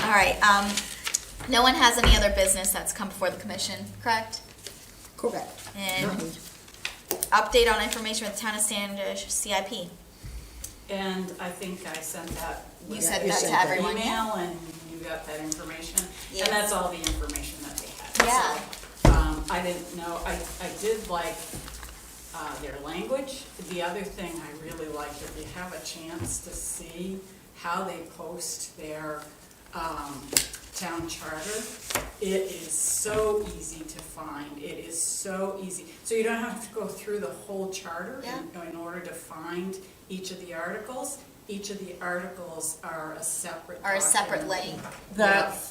Speaker 2: All right, no one has any other business that's come before the commission, correct?
Speaker 3: Correct.
Speaker 2: And update on information with Town of Standish CIP.
Speaker 7: And I think I sent that.
Speaker 2: You
Speaker 7: with
Speaker 2: said
Speaker 3: You
Speaker 2: that
Speaker 3: sent
Speaker 2: to
Speaker 3: that.
Speaker 2: everyone, yeah?
Speaker 7: Email, and you got that information.
Speaker 2: Yes.
Speaker 7: And that's all the information that they had.
Speaker 2: Yeah.
Speaker 7: So, I didn't know, I did like their language. The other thing I really like, if you have a chance to see how they post their town charter, it is so easy to find. It is so easy. So you don't have to go through the whole charter in order to find each of the articles. Each of the articles are a separate
Speaker 2: Or a separate
Speaker 7: document.
Speaker 2: link.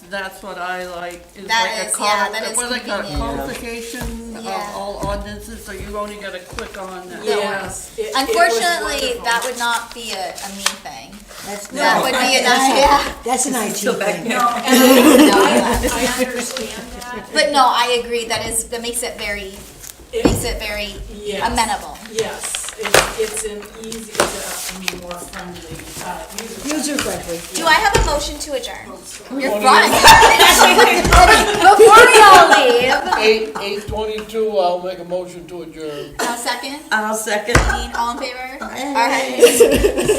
Speaker 4: That's what I like, is
Speaker 2: That
Speaker 4: like a
Speaker 2: is- yeah, that is
Speaker 4: what do they call it,
Speaker 2: convenient.
Speaker 4: codification of
Speaker 2: Yeah.
Speaker 4: all ordinances, so you only gotta click on that.
Speaker 7: Yes. it was
Speaker 2: Unfortunately,
Speaker 7: wonderful.
Speaker 2: that would not be a me thing.
Speaker 3: That's
Speaker 2: That would be an,
Speaker 3: that's
Speaker 2: yeah.
Speaker 3: That's an IT thing.
Speaker 7: No, and I understand that.
Speaker 2: But no, I agree, that makes it very
Speaker 7: Yes.
Speaker 2: amenable.
Speaker 7: Yes, it's an easy, more friendly, user.
Speaker 3: User friendly.
Speaker 2: Do I have a motion to adjourn? You're fine. Before we all leave.
Speaker 1: 8:22, I'll make a motion to adjourn.
Speaker 2: Second?
Speaker 8: I'll second.
Speaker 2: Dean, all in favor?
Speaker 3: Aye.
Speaker 2: All right.